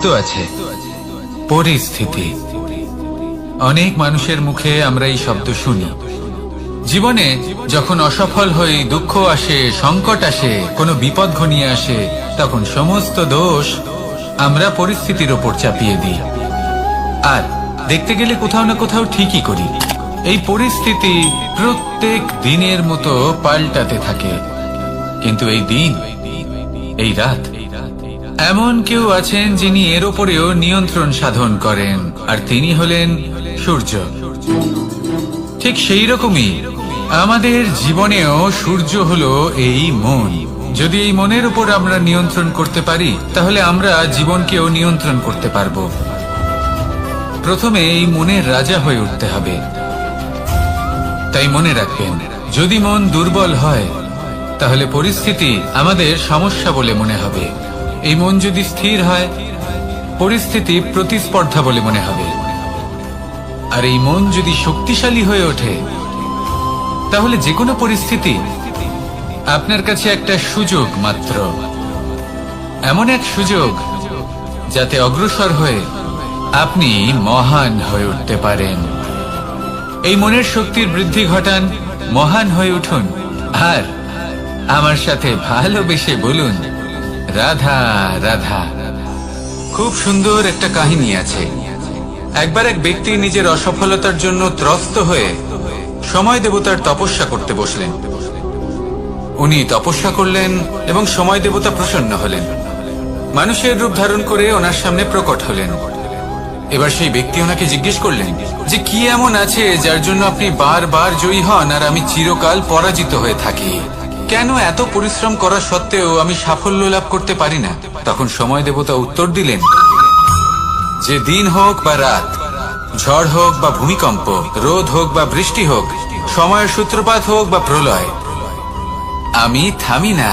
শব্দ আছে, পরিস্থিতি। অনেক মানুষের মুখে আমরা এই শব্দ শুনি। জীবনে যখন অসফল হই, দুঃখ আসে, সংকট আসে, কোনো বিপদ ঘনিয়ে আসে, তখন সমস্ত দোষ আমরা পরিস্থিতির ওপর চাপিয়ে দিই। আর দেখতে গেলে কোথাও না কোথাও ঠিকই করি। এই পরিস্থিতি প্রত্যেক দিনের মতো পাল্টাতে থাকে, কিন্তু এই দিন, এই রাত, এমন কেউ আছেন যিনি এর ওপরেও নিয়ন্ত্রণ সাধন করেন, আর তিনি হলেন সূর্য। ঠিক সেই রকমই আমাদের জীবনেও সূর্য হলো এই মন। যদি এই মনের উপর আমরা নিয়ন্ত্রণ করতে পারি, তাহলে আমরা জীবনকেও নিয়ন্ত্রণ করতে পারবো। প্রথমে এই মনের রাজা হয়ে উঠতে হবে। তাই মনে রাখবেন, যদি মন দুর্বল হয়, তাহলে পরিস্থিতি আমাদের সমস্যা বলে মনে হবে। এই মন যদি স্থির হয়, পরিস্থিতি প্রতিস্পর্ধা বলে মনে হবে। আর এই মন যদি শক্তিশালী হয়ে ওঠে, তাহলে যে কোনো পরিস্থিতি আপনার কাছে একটা সুযোগ মাত্র, এমন এক সুযোগ যাতে অগ্রসর হয়ে আপনি মহান হয়ে উঠতে পারেন। এই মনের শক্তির বৃদ্ধি ঘটান, মহান হয়ে উঠুন, আর আমার সাথে ভালোবেসে বলুন, রাধা রাধা। খুব সুন্দর একটা কাহিনী আছে। একবার এক ব্যক্তি নিজের অসফলতার জন্য ত্রস্ত হয়ে সময় দেবতার তপস্যা করতে বসলেন। উনি তপস্যা করলেন এবং সময় দেবতা প্রসন্ন হলেন, মানুষের রূপ ধারণ করে ওনার সামনে প্রকট হলেন। এবার সেই ব্যক্তি ওনাকে জিজ্ঞেস করলেন যে কি এমন আছে যার জন্য আপনি বারবার জয়ী হন আর আমি চিরকাল পরাজিত হয়ে থাকি? কেন এত পরিশ্রম করা সত্ত্বেও আমি সাফল্য লাভ করতে পারি না? তখন সময় দেবতা উত্তর দিলেন যে দিন হোক বা রাত, ঝড় হোক বা ভূমিকম্প, রোদ হোক বা বৃষ্টি হোক, সময়ের সূত্রপাত হোক বা প্রলয়, আমি থামি না,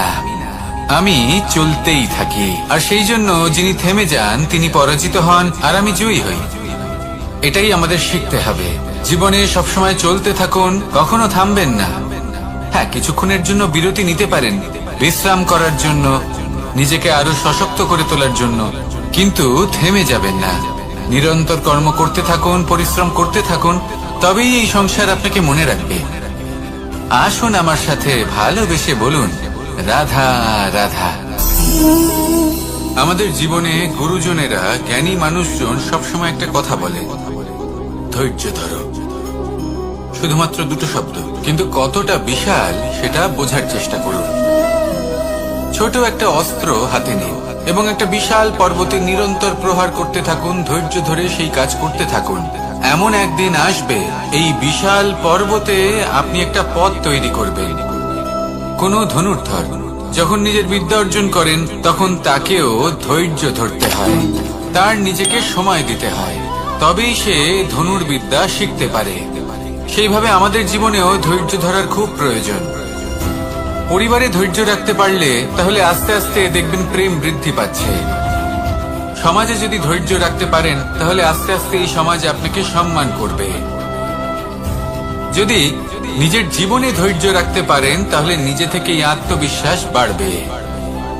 আমি চলতেই থাকি। আর সেই জন্য যিনি থেমে যান তিনি পরাজিত হন আর আমি জয়ী হই। এটাই আমাদের শিখতে হবে। জীবনে সবসময় চলতে থাকুন, কখনো থামবেন না। হ্যাঁ, কিছুক্ষণের জন্য বিরতি নিতে পারেন, বিশ্রাম করার জন্য, নিজেকে আরো সশক্ত করে তোলার জন্য, কিন্তু থেমে যাবেন না। নিরন্তর কর্ম করতে থাকুন, পরিশ্রম করতে থাকুন, তবেই এই সংসার আপনাকে মনে রাখবে। আসুন আমার সাথে ভালোবেসে বলুন, রাধা রাধা। আমাদের জীবনে গুরুজনেরা, জ্ঞানী মানুষজন সবসময় একটা কথা বলে, ধৈর্য ধরো। শুধুমাত্র দুটো শব্দ, কিন্তু কতটা বিশাল সেটা বোঝার চেষ্টা করুন। ছোট একটা অস্ত্র হাতে নিন এবং একটা বিশাল পর্বতে নিরন্তর প্রহার করতে থাকুন, ধৈর্য ধরে সেই কাজ করতে থাকুন। এমন একদিন আসবে, এই বিশাল পর্বতে আপনি একটা পথ তৈরি করবেন। কোন ধনুর্ধর যখন নিজের বিদ্যা অর্জন করেন, তখন তাকেও ধৈর্য ধরতে হয়, তার নিজেকে সময় দিতে হয়, তবেই সে ধনুর্বিদ্যা শিখতে পারে। সেইভাবে আমাদের জীবনেও ধৈর্য ধরার খুব প্রয়োজন। পরিবারে ধৈর্য রাখতে পারলে তাহলে আস্তে আস্তে দেখবেন প্রেম বৃদ্ধি পাচ্ছে। সমাজে যদি ধৈর্য রাখতে পারেন, তাহলে আস্তে আস্তে এই সমাজ আপনাকে সম্মান করবে। যদি নিজের জীবনে ধৈর্য রাখতে পারেন, তাহলে নিজে থেকেই আত্মবিশ্বাস বাড়বে,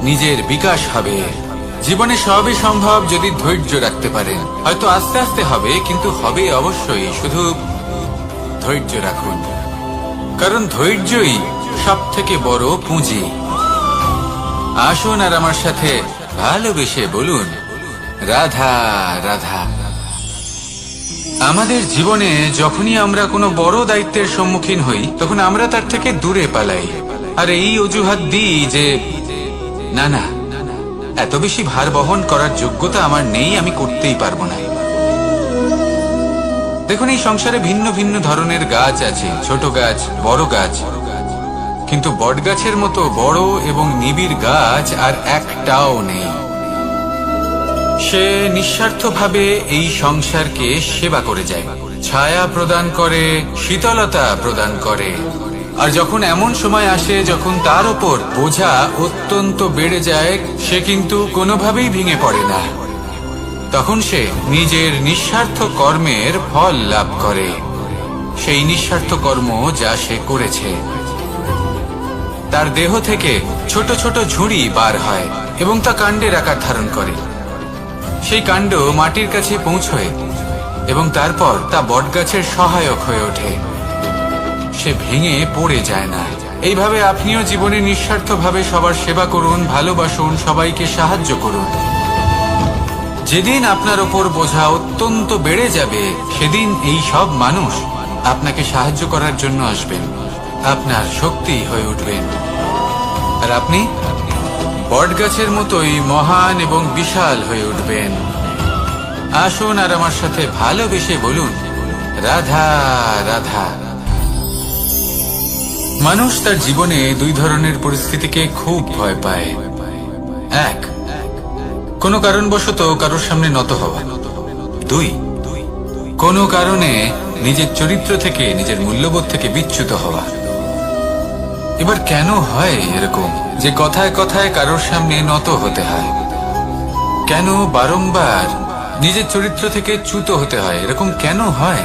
নিজের বিকাশ হবে। জীবনে সবই সম্ভব যদি ধৈর্য রাখতে পারেন। হয়তো আস্তে আস্তে হবে, কিন্তু হবে অবশ্যই। শুধু ধৈর্য রাখুন, কারণ ধৈর্যই সব থেকে বড় পুঁজি। আসুন আর আমার সাথে ভালোবেসে বলুন, রাধা রাধা। আমাদের জীবনে যখনই আমরা কোনো বড় দায়িত্বের সম্মুখীন হই, তখন আমরা তার থেকে দূরে পালাই, আর এই অজুহাত দিই যে না না, এত বেশি ভার বহন করার যোগ্যতা আমার নেই, আমি করতেই পারবো না। দেখুন, এই সংসারে ভিন্ন ভিন্ন ধরনের গাছ আছে, ছোট গাছ, বড় গাছ, কিন্তু বট গাছের মতো বড় এবং নিবিড় গাছ আর একটাও নেই। সে নিঃস্বার্থভাবে এই সংসারকে সেবা করে যায়, ছায়া প্রদান করে, শীতলতা প্রদান করে। আর যখন এমন সময় আসে যখন তার উপর বোঝা অত্যন্ত বেড়ে যায়, সে কিন্তু কোনোভাবেই ভেঙে পড়ে না। তখন সে নিজের নিঃস্বার্থ কর্মের ফল লাভ করে, সেই নিঃস্বার্থ কর্ম যা সে করেছে। তার দেহ থেকে ছোট ছোট ঝুড়ি বার হয় এবং তা কাণ্ডের আকার ধারণ করে। সেই কাণ্ড মাটির কাছে পৌঁছয় এবং তারপর তা বটগাছের সহায়ক হয়ে ওঠে। সে ভেঙে পড়ে যায় না। এইভাবে আপনিও জীবনে নিঃস্বার্থভাবে সবার সেবা করুন, ভালোবাসুন, সবাইকে সাহায্য করুন। যেদিন আপনার ওপর বোঝা অত্যন্ত বেড়ে যাবে, সেদিন এই সব মানুষ আপনাকে সাহায্য করার জন্য আসবেন, আপনার শক্তি হয়ে উঠবেন, আর আপনি বটগাছের মতোই মহান এবং বিশাল হয়ে উঠবেন। আসুন আর আমার সাথে ভালোবেসে বলুন, রাধা রাধা। মানুষ তার জীবনে দুই ধরনের পরিস্থিতিকে খুব ভয় পায়। এক, কোনো কারণবশত কারোর সামনে নত হওয়া। দুই, কোনো কারণে নিজের চরিত্র থেকে, নিজের মূল্যবোধ থেকে বিচ্যুত হওয়া। এবার কেন হয় এরকম যে কথায় কথায় কারোর সামনে নত হতে হয়? কেন বারংবার নিজের চরিত্র থেকে চ্যুত হতে হয়? এরকম কেন হয়?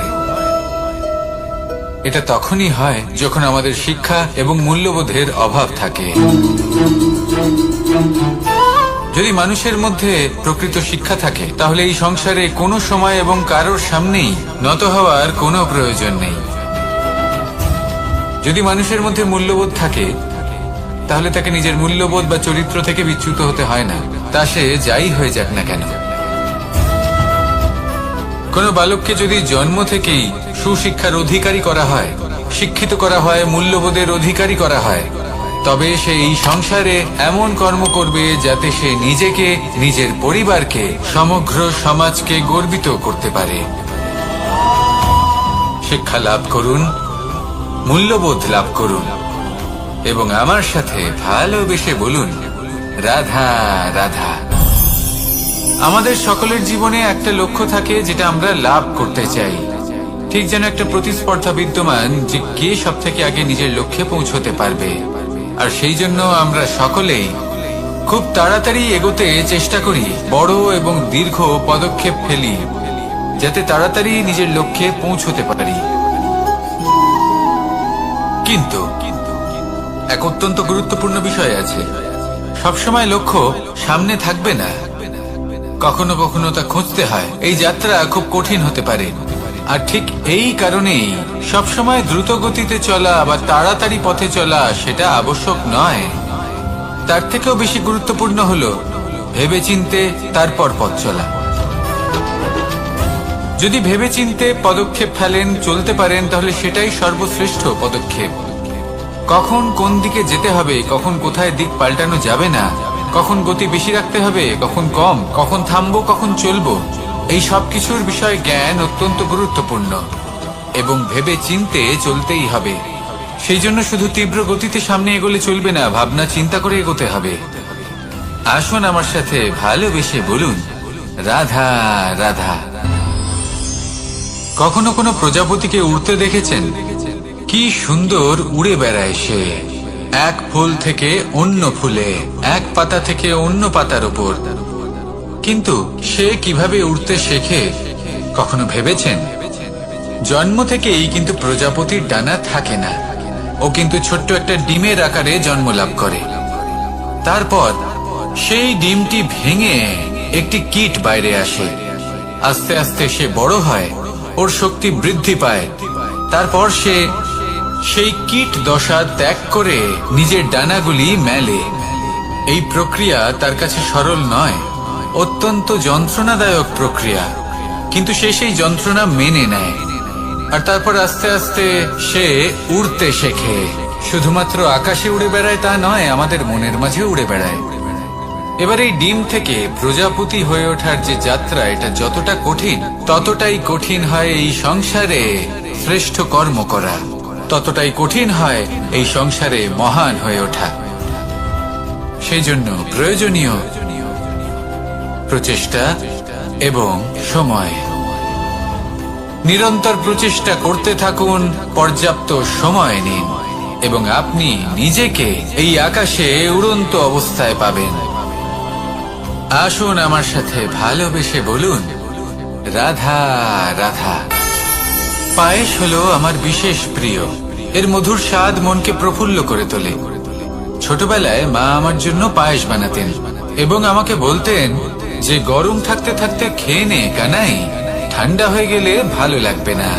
এটা তখনই হয় যখন আমাদের শিক্ষা এবং মূল্যবোধের অভাব থাকে। যদি মানুষের মধ্যে প্রকৃত শিক্ষা থাকে, তাহলে এই সংসারে কোনো সময় এবং কারোর সামনেই নত হওয়ার কোনো প্রয়োজন নেই। যদি মানুষের মধ্যে মূল্যবোধ থাকে, তাহলে তাকে নিজের মূল্যবোধ বা চরিত্র থেকে বিচ্যুত হতে হয় না, তা সে যাই হয়ে যাক না কেন। কোনো বালককে যদি জন্ম থেকেই সুশিক্ষার অধিকারী করা হয়, শিক্ষিত করা হয়, মূল্যবোধের অধিকারী করা হয়, তবে সে এই সংসারে এমন কর্ম করবে যাতে সে নিজেকে, নিজের পরিবারকে, সমগ্র সমাজকে গর্বিত করতে পারে। শিক্ষা লাভ করুন, মূল্যবোধ লাভ করুন এবং আমার সাথে ভালোবেসে বলুন, রাধা রাধা। আমাদের সকলের জীবনে একটা লক্ষ্য থাকে যেটা আমরা লাভ করতে চাই। ঠিক যেন একটা প্রতিস্পর্ধা বিদ্যমান যে কে সব থেকে আগে নিজের লক্ষ্যে পৌঁছতে পারবে। আর সেই জন্য আমরা সকলেই খুব তাড়াতাড়ি এগোতে চেষ্টা করি, বড় এবং দীর্ঘ পদক্ষেপ ফেলি যাতে তাড়াতাড়ি নিজের লক্ষ্যে পৌঁছতে পারি। কিন্তু এক অত্যন্ত গুরুত্বপূর্ণ বিষয় আছে, সবসময় লক্ষ্য সামনে থাকবে না, কখনো কখনো তা খুঁজতে হয়। এই যাত্রা খুব কঠিন হতে পারে, আর ঠিক এই কারণেই সবসময় দ্রুত গতিতে চলা বা তাড়াতাড়ি পথে চলা সেটা আবশ্যক নয়। তার থেকেও বেশি গুরুত্বপূর্ণ হলো ভেবেচিন্তে তারপর পথ চলা। যদি ভেবেচিন্তে পদক্ষেপ ফেলেন, চলতে পারেন, তাহলে সেটাই সর্বশ্রেষ্ঠ পদক্ষেপ। কখন কোন দিকে যেতে হবে, কখন কোথায় দিক পাল্টানো যাবে না, কখন গতি বেশি রাখতে হবে, কখন কম, কখন থামবো, কখন চলবো, এই সব কিছুর বিষয়ে জ্ঞান অত্যন্ত গুরুত্বপূর্ণ এবং ভেবে চিন্তে চলতেই হবে। সেই জন্য শুধু তীব্র গতিতে সামনে এগোলে চলবে না, ভাবনা চিন্তা করে এগোতে হবে। আসুন আমার সাথে ভালোবেসে বলুন, রাধা রাধা। কখনো কোনো প্রজাপতিকে উড়তে দেখেছেন? কি সুন্দর উড়ে বেড়ায় সে, এক ফুল থেকে অন্য ফুলে, এক পাতা থেকে অন্য পাতার উপর। কিন্তু সে কিভাবে উড়তে শেখে কখনো ভেবেছেন? জন্ম থেকেই কিন্তু প্রজাপতির ডানা থাকে না, ও কিন্তু ছোট্ট একটা ডিমের আকারে জন্ম লাভ করে। তারপর সেই ডিমটি ভেঙে একটি কীট বাইরে আসে। আস্তে আস্তে সে বড় হয়, ওর শক্তি বৃদ্ধি পায়। তারপর সে সেই কীট দশা ত্যাগ করে নিজের ডানাগুলি মেলে। এই প্রক্রিয়া তার কাছে সরল নয়, অত্যন্ত যন্ত্রণাদায়ক প্রক্রিয়া, কিন্তু সে সেই যন্ত্রণা মেনে নেয়। আর তারপর আস্তে আস্তে সে উড়তে শেখে। শুধুমাত্র আকাশে উড়ে বেড়ায় তা নয়, আমাদের মনের মাঝে উড়ে বেড়ায়। এবার এই ডিম থেকে প্রজাপতি হয়ে ওঠার যে যাত্রা, এটা যতটা কঠিন, ততটাই কঠিন হয় এই সংসারে শ্রেষ্ঠ কর্ম করা, ততটাই কঠিন হয় এই সংসারে মহান হয়ে ওঠা। সেই জন্য প্রয়োজনীয় প্রচেষ্টা এবং সময়। নিরন্তর প্রচেষ্টা করতে থাকুন, পর্যাপ্ত সময় নিন এবং আপনি নিজেকে এই আকাশে উড়ন্ত অবস্থায় পাবেন। আসুন আমার সাথে ভালোবেসে বলুন, রাধা রাধা। পায়েস হলো আমার বিশেষ প্রিয়। এর মধুর স্বাদ মনকে প্রফুল্ল করে তোলে। ছোটবেলায় মা আমার জন্য পায়েস বানাতেন এবং আমাকে বলতেন যে গরম থাকতে থাকতে খেয়ে নে কানাই, ঠান্ডা হয়ে গেলে ভালো লাগবে না।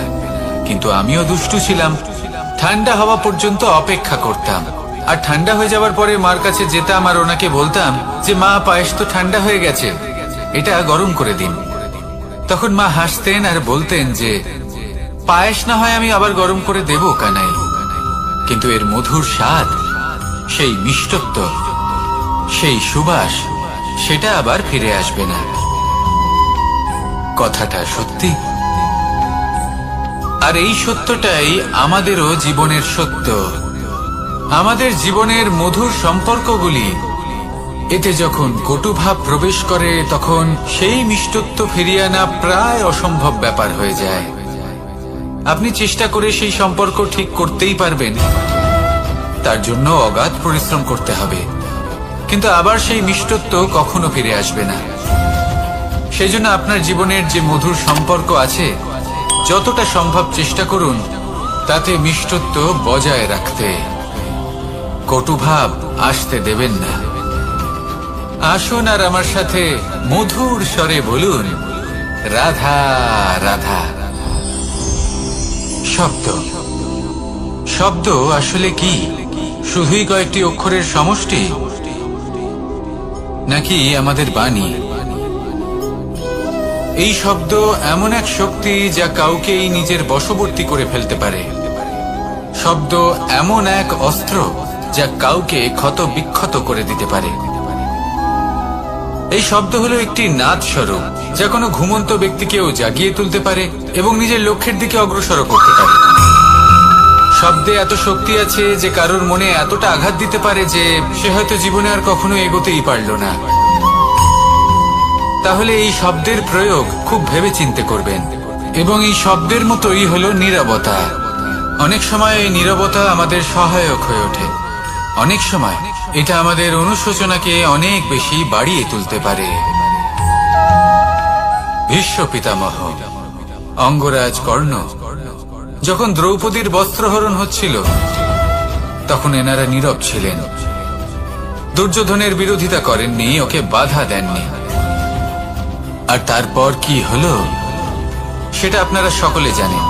কিন্তু আমিও দুষ্টু ছিলাম, ঠান্ডা হওয়া পর্যন্ত অপেক্ষা করতাম, আর ঠান্ডা হয়ে যাওয়ার পরে মার কাছে যেতাম আর ওনাকে বলতাম যে মা, পায়েস তো ঠান্ডা হয়ে গেছে, এটা গরম করে দিন। তখন মা হাসতেন আর বলতেন যে পায়েস না হয় আমি আবার গরম করে দেব কানাই, কিন্তু এর মধুর স্বাদ, সেই মিষ্টত্ব, সেই সুবাস, সেটা আবার ফিরে আসবে না। কথাটা সত্যি, আর এই সত্যটাই আমাদেরও জীবনের সত্য। আমাদের জীবনের মধুর সম্পর্কগুলি, এতে যখন কটুভাব প্রবেশ করে তখন সেই মিষ্টত্ব ফিরিয়ে আনা প্রায় অসম্ভব ব্যাপার হয়ে যায়। আপনি চেষ্টা করে সেই সম্পর্ক ঠিক করতেই পারবেন, তার জন্য অগাধ পরিশ্রম করতে হবে, কিন্তু আবার সেই মিষ্টত্ব কখনো ফিরে আসবে না। সেই জন্য আপনার জীবনের যে মধুর সম্পর্ক আছে, যতটা সম্ভব চেষ্টা করুন তাতে মিষ্টত্ব বজায় রাখতে। কটুভাব আসতে দেবেন না। আসুন আর আমার সাথে মধুর স্বরে বলুন, রাধা রাধা। শব্দ, শব্দ আসলে কি? শুধুই কয়েকটি অক্ষরের সমষ্টি, নাকি আমাদের বাণী? এই শব্দ এমন এক শক্তি যা কাউকেই নিজের বশবর্তী করে ফেলতে পারে। শব্দ এমন এক অস্ত্র যা কাউকে ক্ষত বিক্ষত করে দিতে পারে। এই শব্দ হলো একটি নাদ স্বরূপ যা কোনো ঘুমন্ত ব্যক্তিকেও জাগিয়ে তুলতে পারে এবং নিজের লক্ষ্যের দিকে অগ্রসর করতে পারে। শব্দে এত শক্তি আছে যে কারোর মনে এতটা আঘাত দিতে পারে যে সে হয়তো জীবনে আর কখনো এগোতেই পারল না। তাহলে এই শব্দের প্রয়োগ খুব ভেবে চিন্তে করবেন। এবং এই শব্দের মতোই হলো নীরবতা। অনেক সময় এই নীরবতা আমাদের সহায়ক হয়ে ওঠে, অনেক সময় এটা আমাদের অনুশোচনাকে অনেক বেশি বাড়িয়ে তুলতে পারে। ভীষ্ম পিতামহ, অঙ্গরাজ কর্ণ, যখন দ্রৌপদীর বস্ত্রহরণ হচ্ছিল তখন এনারা নীরব ছিলেন। দুর্যোধনের বিরোধিতা করেননি, ওকে বাধা দেননি। আর তারপর কি হলো সেটা আপনারা সকলে জানেন।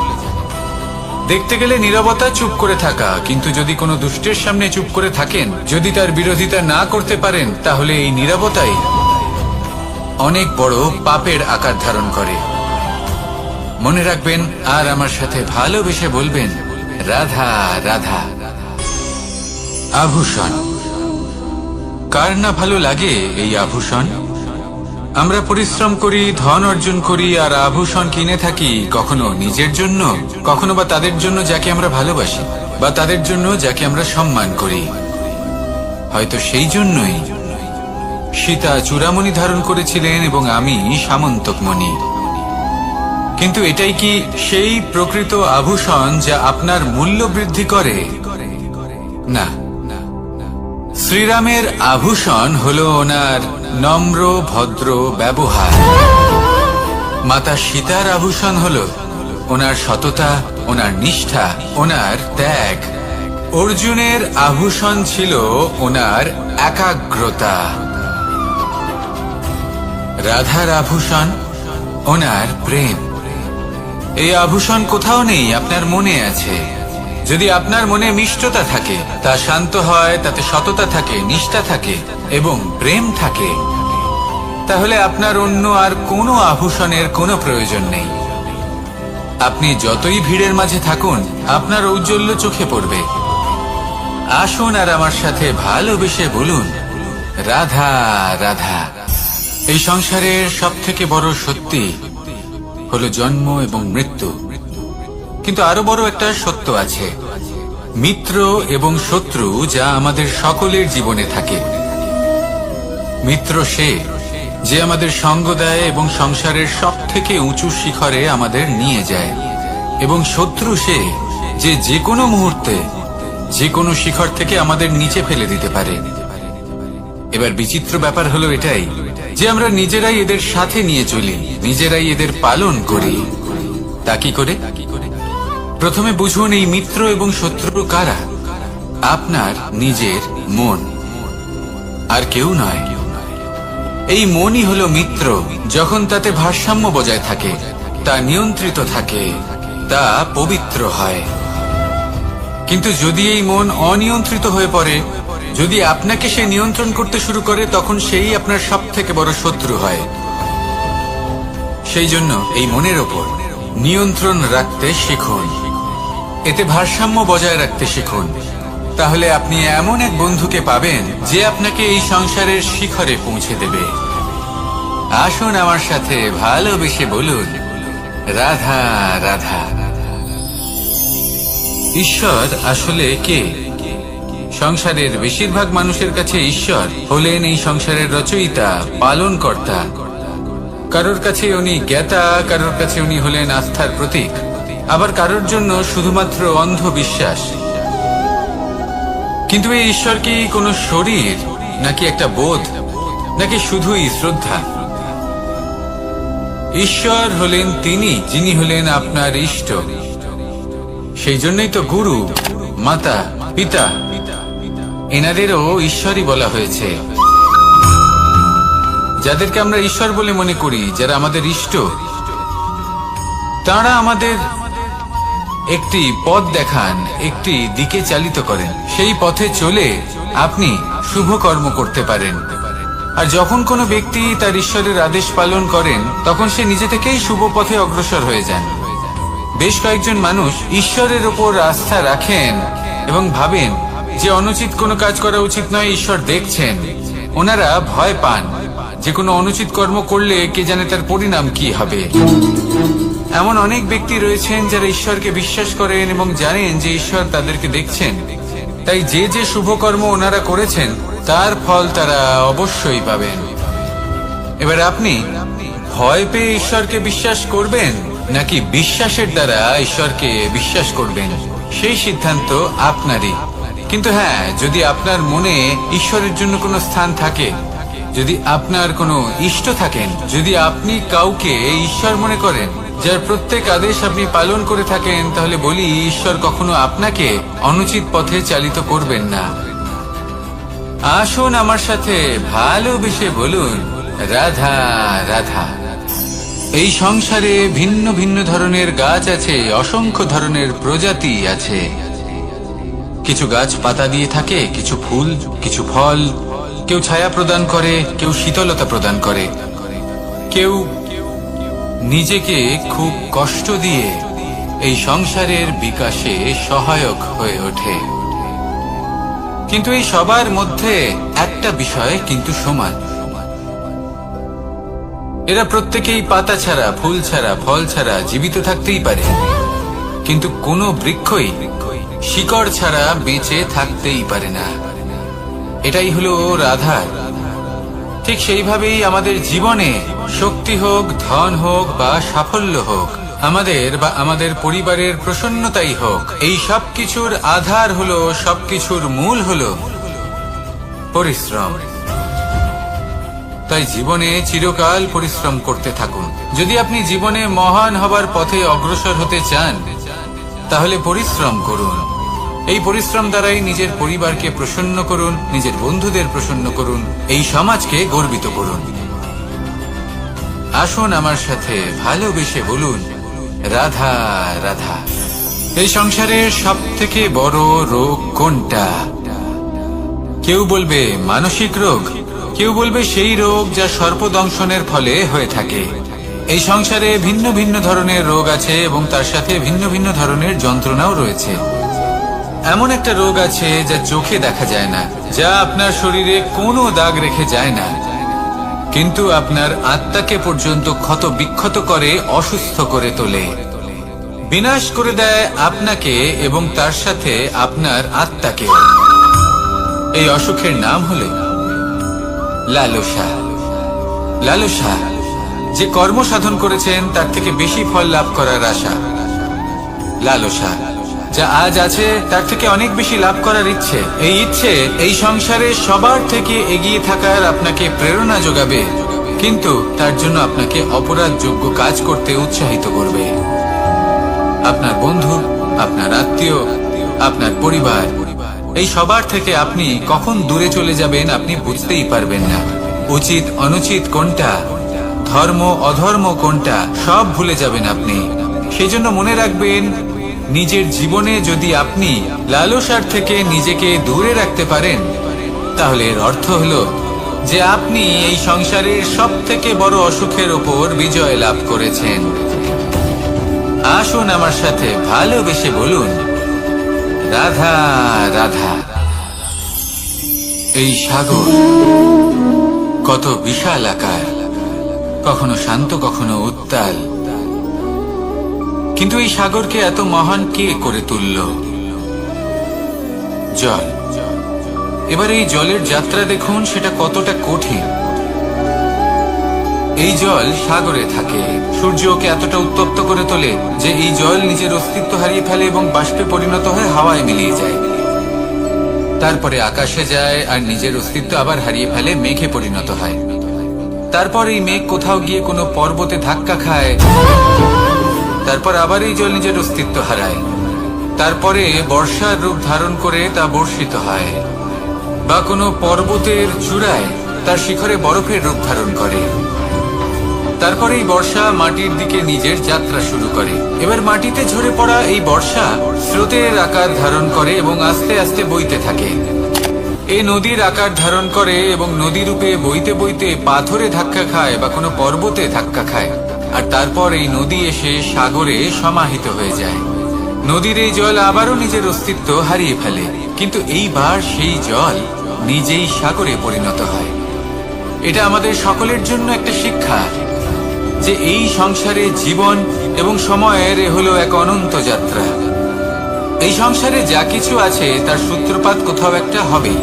দেখতে গেলে নীরবতা চুপ করে থাকা, কিন্তু যদি কোনো দুষ্টের সামনে চুপ করে থাকেন, যদি তার বিরোধিতা না করতে পারেন, তাহলে এই নীরবতাই অনেক বড় পাপের আকার ধারণ করে। মনে রাখবেন আর আমার সাথে ভালোবেসে বলবেন, রাধা রাধা। আভূষণ, কার না ভালো লাগে এই আভূষণ? আমরা পরিশ্রম করি, ধন অর্জন করি আর আভূষণ কিনে থাকি, কখনো নিজের জন্য, কখনো বা তাদের জন্য যাকে আমরা ভালোবাসি, বা তাদের জন্য যাকে আমরা সম্মান করি। হয়তো সেই জন্যই সীতা চূড়ামণি ধারণ করেছিলেন এবং আমি সামন্তকমণি। কিন্তু এটাই কি সেই প্রকৃত আভূষণ যা আপনার মূল্য বৃদ্ধি করে? না। শ্রীরামের আভূষণ হলো ওনার নম্র ভদ্র ব্যবহার। মাতা সীতার আভূষণ হলো ওনার সততা, ওনার নিষ্ঠা, ওনার ত্যাগ। অর্জুনের আভূষণ ছিল ওনার একাগ্রতা। রাধার আভূষণ ওনার প্রেম। এই আভূষণ কোথাও নেই, আপনার মনে আছে। যদি আপনার মনে মিষ্টতা থাকে, তা শান্ত হয়, তাতে সততা থাকে, নিষ্ঠা থাকে এবং প্রেম থাকে, তাহলে আপনার অন্য আর কোনো আভূষণের কোনো প্রয়োজন নেই। আপনি যতই ভিড়ের মাঝে থাকুন, আপনার ঔজ্জ্বল্য চোখে পড়বে। আসুন আর আমার সাথে ভালোবেসে বলুন, রাধা রাধা। এই সংসারের সব থেকে বড় সত্যি হলো জন্ম এবং মৃত্যু, কিন্তু আরো বড় একটা সত্য আছে, মিত্র এবং শত্রু, যা আমাদের সকলের জীবনে থাকে। মিত্র সে যে আমাদের সঙ্গ দেয় এবং সংসারের সব থেকে উঁচু শিখরে আমাদের নিয়ে যায়, এবং শত্রু সে যে যে কোনো মুহূর্তে যে কোনো শিখর থেকে আমাদের নিচে ফেলে দিতে পারে। এবার বিচিত্র ব্যাপার হলো এটাই যে আমরা নিজেরাই এদের সাথে নিয়ে চলি, নিজেরাই এদের পালন করি। তা কি করে? প্রথমে বুঝুন এই মিত্র এবং শত্রু কারা। আপনার নিজের মন, আর কেউ নয়। এই মনই হলো মিত্র। যখন তাতে ভারসাম্য বজায় থাকে, তা নিয়ন্ত্রিত থাকে, তা পবিত্র হয়। কিন্তু যদি এই মন অনিয়ন্ত্রিত হয়ে পড়ে, যদি আপনাকে সে নিয়ন্ত্রণ করতে শুরু করে, তখন সেই আপনার সবথেকে বড় শত্রু হয়। সেই জন্য এই মনের ওপর নিয়ন্ত্রণ রাখতে শিখুন, এতে ভারসাম্য বজায় রাখতে শিখুন। তাহলে আপনি এমন এক বন্ধুকে পাবেন যে আপনাকে এই সংসারের শিখরে পৌঁছে দেবে। আসুন আমার সাথে ভালোবেসে বলুন, রাধা রাধা। ঈশ্বর আসলে কে? সংসারের বেশিরভাগ মানুষের কাছে ঈশ্বর হলেন এই সংসারের রচয়িতা, পালনকর্তা। কারোর কাছে উনি জ্ঞাতা, কারোর কাছে উনি হলেন আস্থার প্রতীক, আবার কারোর জন্য শুধুমাত্র অন্ধবিশ্বাস। কিন্তু এই ঈশ্বর কি কোনো শরীর, নাকি একটা বোধ, নাকি শুধুই শ্রদ্ধা? ঈশ্বর হলেন তিনি যিনি হলেন আপনার ইষ্ট। সেই জন্যই তো গুরু, মাতা, পিতা এনাদেরও ঈশ্বরই বলা হয়েছে। যাদেরকে আমরা ঈশ্বর বলে মনে করি, যারা আমাদের ইষ্ট, তারা আমাদের একটি পথ দেখান, একটি দিকে চালিত করেন। সেই পথে চলে আপনি শুভ কর্ম করতে পারেন। আর যখন কোনো ব্যক্তি তার ঈশ্বরের আদেশ পালন করেন, তখন সে নিজে থেকেই শুভ পথে অগ্রসর হয়ে যান। বেশ কয়েকজন মানুষ ঈশ্বরের ওপর আস্থা রাখেন এবং ভাবেন যে অনুচিত কোনো কাজ করা উচিত নয়, ঈশ্বর দেখছেন। ওনারা ভয় পান যে কোনো অনুচিত কর্ম করলে কে জানে তার পরিণাম কি হবে। এমন অনেক ব্যক্তি রয়েছেন যারা ঈশ্বরকে বিশ্বাস করেন এবং জানেন যে ঈশ্বর তাদেরকে দেখছেন। তাই যে যে শুভ কর্ম ওনারা করেছেন তার ফল তারা অবশ্যই পাবেন। এবার আপনি ভয় পেয়ে ঈশ্বরকে বিশ্বাস করবেন, নাকি বিশ্বাসের দ্বারা ঈশ্বরকে বিশ্বাস করবেন, সেই সিদ্ধান্ত আপনারই। কিন্তু হ্যাঁ, যদি আপনার মনে ঈশ্বরের জন্য কোনো স্থান থাকে, যদি আপনার কোনো ইষ্ট থাকেন, যদি আপনি কাউকে ঈশ্বর মনে করেন, যার প্রত্যেক আদেশ আপনি পালন করে থাকেন, তাহলে বলি, ঈশ্বর কখনো আপনাকে অনুচিত পথে চালিত করবেন না। আসুন আমার সাথে ভালোবেসে বলুন, রাধা রাধা। এই সংসারে ভিন্ন ভিন্ন ধরনের গাছ আছে, অসংখ্য ধরনের প্রজাতি আছে। কিছু গাছ পাতা দিয়ে থাকে, কিছু ফুল, কিছু ফল। কেউ ছায়া প্রদান করে, কেউ শীতলতা প্রদান করে, কেউ নিজেকে খুব কষ্ট দিয়ে এই সংসারের বিকাশে সহায়ক হয়ে ওঠে। কিন্তু এই সবার মধ্যে একটা বিষয় কিন্তু সমান, এরা প্রত্যেকেই পাতা ছাড়া, ফুল ছাড়া, ফল ছাড়া জীবিত থাকতেই পারে, কিন্তু কোনো বৃক্ষই শিকড় ছাড়া বেঁচে থাকতেই পারে না। এটাই হলো রাধার। ঠিক সেইভাবেই আমাদের জীবনে শক্তি হোক, ধন হোক বা সাফল্য হোক, আমাদের বা আমাদের পরিবারের প্রসন্নতাই হোক, এই সব কিছুর আধার হলো, সবকিছুর মূল হলো পরিশ্রম। তাই জীবনে চিরকাল পরিশ্রম করতে থাকুন। যদি আপনি জীবনে মহান হবার পথে অগ্রসর হতে চান, তাহলে পরিশ্রম করুন। এই পরিশ্রম দ্বারাই নিজের পরিবারকে প্রসন্ন করুন, নিজের বন্ধুদের প্রসন্ন করুন, এই সমাজকে গর্বিত করুন। আসুন আমার সাথে ভালোবেসে বলুন, রাধা রাধা। এই সংসারের সব থেকে বড় রোগ কোনটা? কেউ বলবে মানসিক রোগ, কেউ বলবে সেই রোগ যা সর্পদংশনের ফলে হয়ে থাকে। এই সংসারে ভিন্ন ভিন্ন ধরনের রোগ আছে এবং তার সাথে ভিন্ন ভিন্ন ধরনের যন্ত্রণাও রয়েছে। এমন একটা রোগ আছে যা চোখে দেখা যায় না, যা আপনার শরীরে কোনো দাগ রেখে যায় না, কিন্তু আপনার আত্মাকে পর্যন্ত ক্ষত বিক্ষত করে, অসুস্থ করে তোলে, বিনাশ করে দেয় আপনাকে এবং তার সাথে আপনার আত্মাকে। এই অসুখের নাম হলো লালসা। লালসা, যে কর্ম সাধন করেছেন তার থেকে বেশি ফল লাভ করার আশা। লালসা, যা আজ আছে তার থেকে অনেক বেশি লাভ করার ইচ্ছে। এই ইচ্ছে এই সংসারে সবার থেকে এগিয়ে থাকার আপনাকে প্রেরণা যোগাবে, কিন্তু তার জন্য আপনাকে অপরাধযোগ্য কাজ করতে উৎসাহিত করবে। আপনার বন্ধু, আপনার আত্মীয়, আপনার পরিবার, এই সবার থেকে আপনি কখন দূরে চলে যাবেন আপনি বুঝতেই পারবেন না। উচিত অনুচিত কোনটা, ধর্ম অধর্ম কোনটা, সব ভুলে যাবেন আপনি। সেই জন্য মনে রাখবেন, নিজের জীবনে যদি আপনি লালসার থেকে নিজেকে দূরে রাখতে পারেন, তাহলে এর অর্থ হলো যে আপনি এই সংসারের সব থেকে বড় অসুখের ওপর বিজয় লাভ করেছেন। আসুন আমার সাথে ভালোবেসে বলুন, রাধা রাধা। এই সাগর কত বিশাল আকার, কখনো শান্ত কখনো উত্তাল, কিন্তু এই সাগরকে এত মহান কে করে তুলল? জল। এবার এই জলের যাত্রা দেখুন, সেটা কতটা কঠিন। এই জল সাগরে থাকে, সূর্য ওকে এতটা উত্তপ্ত করে তোলে যে এই জল নিজের অস্তিত্ব হারিয়ে ফেলে এবং বাষ্পে পরিণত হয়ে হাওয়ায় মিলিয়ে যায়। তারপরে আকাশে যায় আর নিজের অস্তিত্ব আবার হারিয়ে ফেলে, মেঘে পরিণত হয়। তারপর এই মেঘ কোথাও গিয়ে কোনো পর্বতে ধাক্কা খায়, তারপর আবার এই জল নিজের অস্তিত্ব হারায়। তারপরে বর্ষার রূপ ধারণ করে তা বর্ষিত হয়, বা কোনো পর্বতের চূড়ায় তার শিখরে বরফের রূপ ধারণ করে। তারপরে এই বর্ষা মাটির দিকে নিজের যাত্রা শুরু করে। এবার মাটিতে ঝরে পড়া এই বর্ষা স্রোতের আকার ধারণ করে এবং আস্তে আস্তে বইতে থাকে। এই নদীর আকার ধারণ করে এবং নদী রূপে বইতে বইতে পাথরে ধাক্কা খায় বা কোনো পর্বতে ধাক্কা খায়, আর তারপর এই নদী এসে সাগরে সমাহিত হয়ে যায়। নদীর এই জল আবারও নিজের অস্তিত্ব হারিয়ে ফেলে, কিন্তু এইবার সেই জল নিজেই সাগরে পরিণত হয়। এটা আমাদের সকলের জন্য একটা শিক্ষা যে এই সংসারে জীবন এবং সময়ের হলো এক অনন্ত যাত্রা। এই সংসারে যা কিছু আছে তার সূত্রপাত কোথাও একটা হবেই।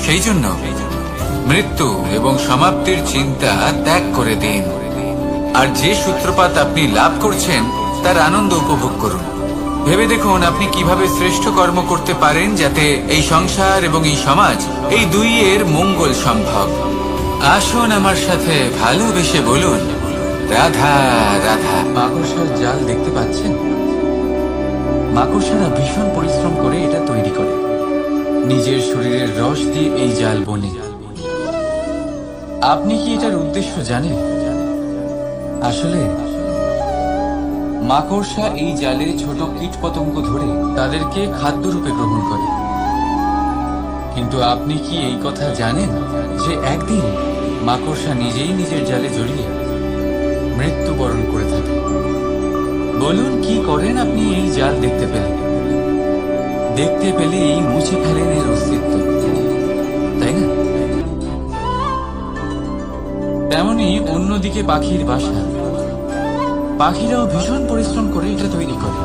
সেই জন্য মৃত্যু এবং সমাপ্তির চিন্তা ত্যাগ করে দিন, আর যে সূত্রপাত আপনি লাভ করছেন তার আনন্দ উপভোগ করুন। ভেবে দেখুন আপনি কিভাবে শ্রেষ্ঠ কর্ম করতে পারেন যাতে এই সংসার এবং এই সমাজ, এই দুইয়ের মঙ্গল সম্ভব। আসুন আমার সাথে ভালোবেসে বলুন, রাধা রাধা। মাকড়সার জাল দেখতে পাচ্ছেন? মাকড়সারা ভীষণ পরিশ্রম করে এটা তৈরি করে, নিজের শরীরের রস দিয়ে এই জাল বনে। আপনি কি এটার উদ্দেশ্য জানেন? আসলে মাকড়সা এই জালে ছোট কীটপতঙ্গ ধরে তাদেরকে খাদ্যরূপে গ্রহণ করে। কিন্তু আপনি কি এই কথা জানেন যে একদিন মাকড়সা নিজেই নিজের জালে জড়িয়ে মৃত্যুবরণ করে থাকে? বলুন, কি করেন আপনি এই জাল দেখতে পেলে? দেখতে পেলেই মুছে ফেলেন এর অস্তিত্ব, তাই না? তেমনি অন্যদিকে পাখির বাসা, পাখিরাও ভীষণ পরিশ্রম করে এটা তৈরি করে।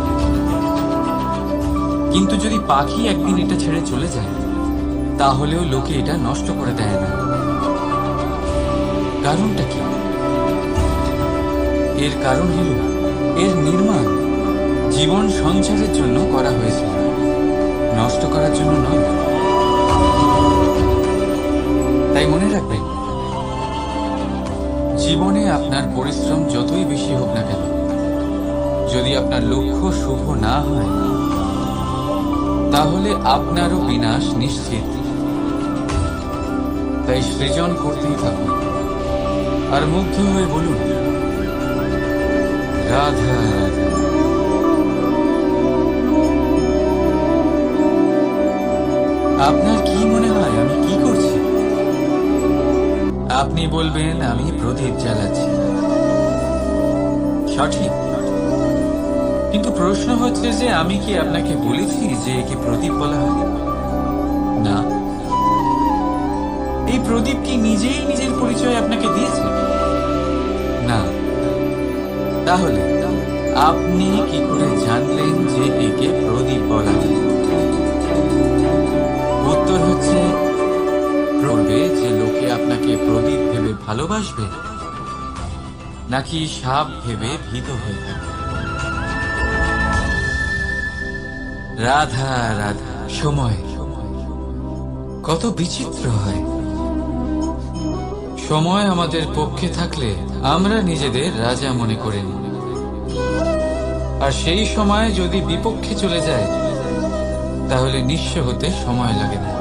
কিন্তু যদি পাখি একদিন এটা ছেড়ে চলে যায়, তাহলেও লোকে এটা নষ্ট করে দেয় না। কারণটা কি? এর কারণ হল এর নির্মাণ জীবন সঞ্চারের জন্য করা হয়েছে, নষ্ট করার জন্য নয়। তাই মনে রাখবেন, জীবনে আপনার পরিশ্রম যতই বেশি হোক না কেন, যদি আপনার লক্ষ্য শুভ না হয়, তাহলে আপনারও বিনাশ নিশ্চিত। তাই সৃজন করতেই থাকুন আর মুগ্ধ হয়ে বলুন, রাধা রাধা। আপনার কি মনে হয় আমি কি করছি? আপনি বলবেন আমি প্রদীপ জ্বালাচ্ছি। সঠিক, কিন্তু প্রশ্ন হচ্ছে যে আমি কি আপনাকে বলেছি যে একে প্রদীপ বলা হয়? না। এই প্রদীপ কি নিজেই নিজের পরিচয় আপনাকে দিয়েছে? না। তাহলে আপনি কি করে জানলেন যে একে প্রদীপ বলা হয়? উত্তর হচ্ছে, পড়বে যে লোকে আপনাকে প্রদীপ ভেবে ভালোবাসবে, নাকি সাপ ভেবে ভীত হয়ে থাকবে। রাধা রাধা। সময় কত বিচিত্র হয়। সময় আমাদের পক্ষে থাকলে আমরা নিজেদের রাজা মনে করে নিই, আর সেই সময় যদি বিপক্ষে চলে যায়, তাহলে নিঃস্ব হতে সময় লাগে না।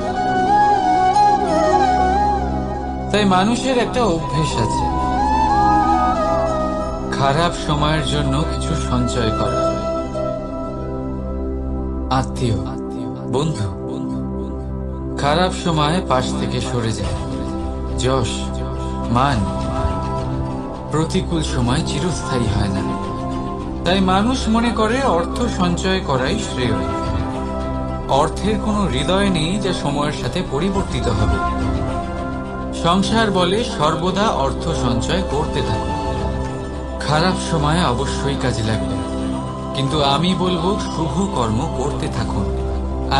তাই মানুষের একটা অভ্যেস আছে, খারাপ সময়ের জন্য কিছু সঞ্চয় করা। আত্মীয়, বন্ধু খারাপ সময়ে পাশ থেকে সরে যায়। যশ, মান প্রতিকূল সময় চিরস্থায়ী হয় না। তাই মানুষ মনে করে অর্থ সঞ্চয় করাই শ্রেয়। অর্থের কোনো হৃদয় নেই যা সময়ের সাথে পরিবর্তিত হবে। সংসার বলে সর্বদা অর্থ সঞ্চয় করতে থাকো, খারাপ সময়ে অবশ্যই কাজে লাগবে। কিন্তু আমি বলবো শুভ কর্ম করতে থাকুন,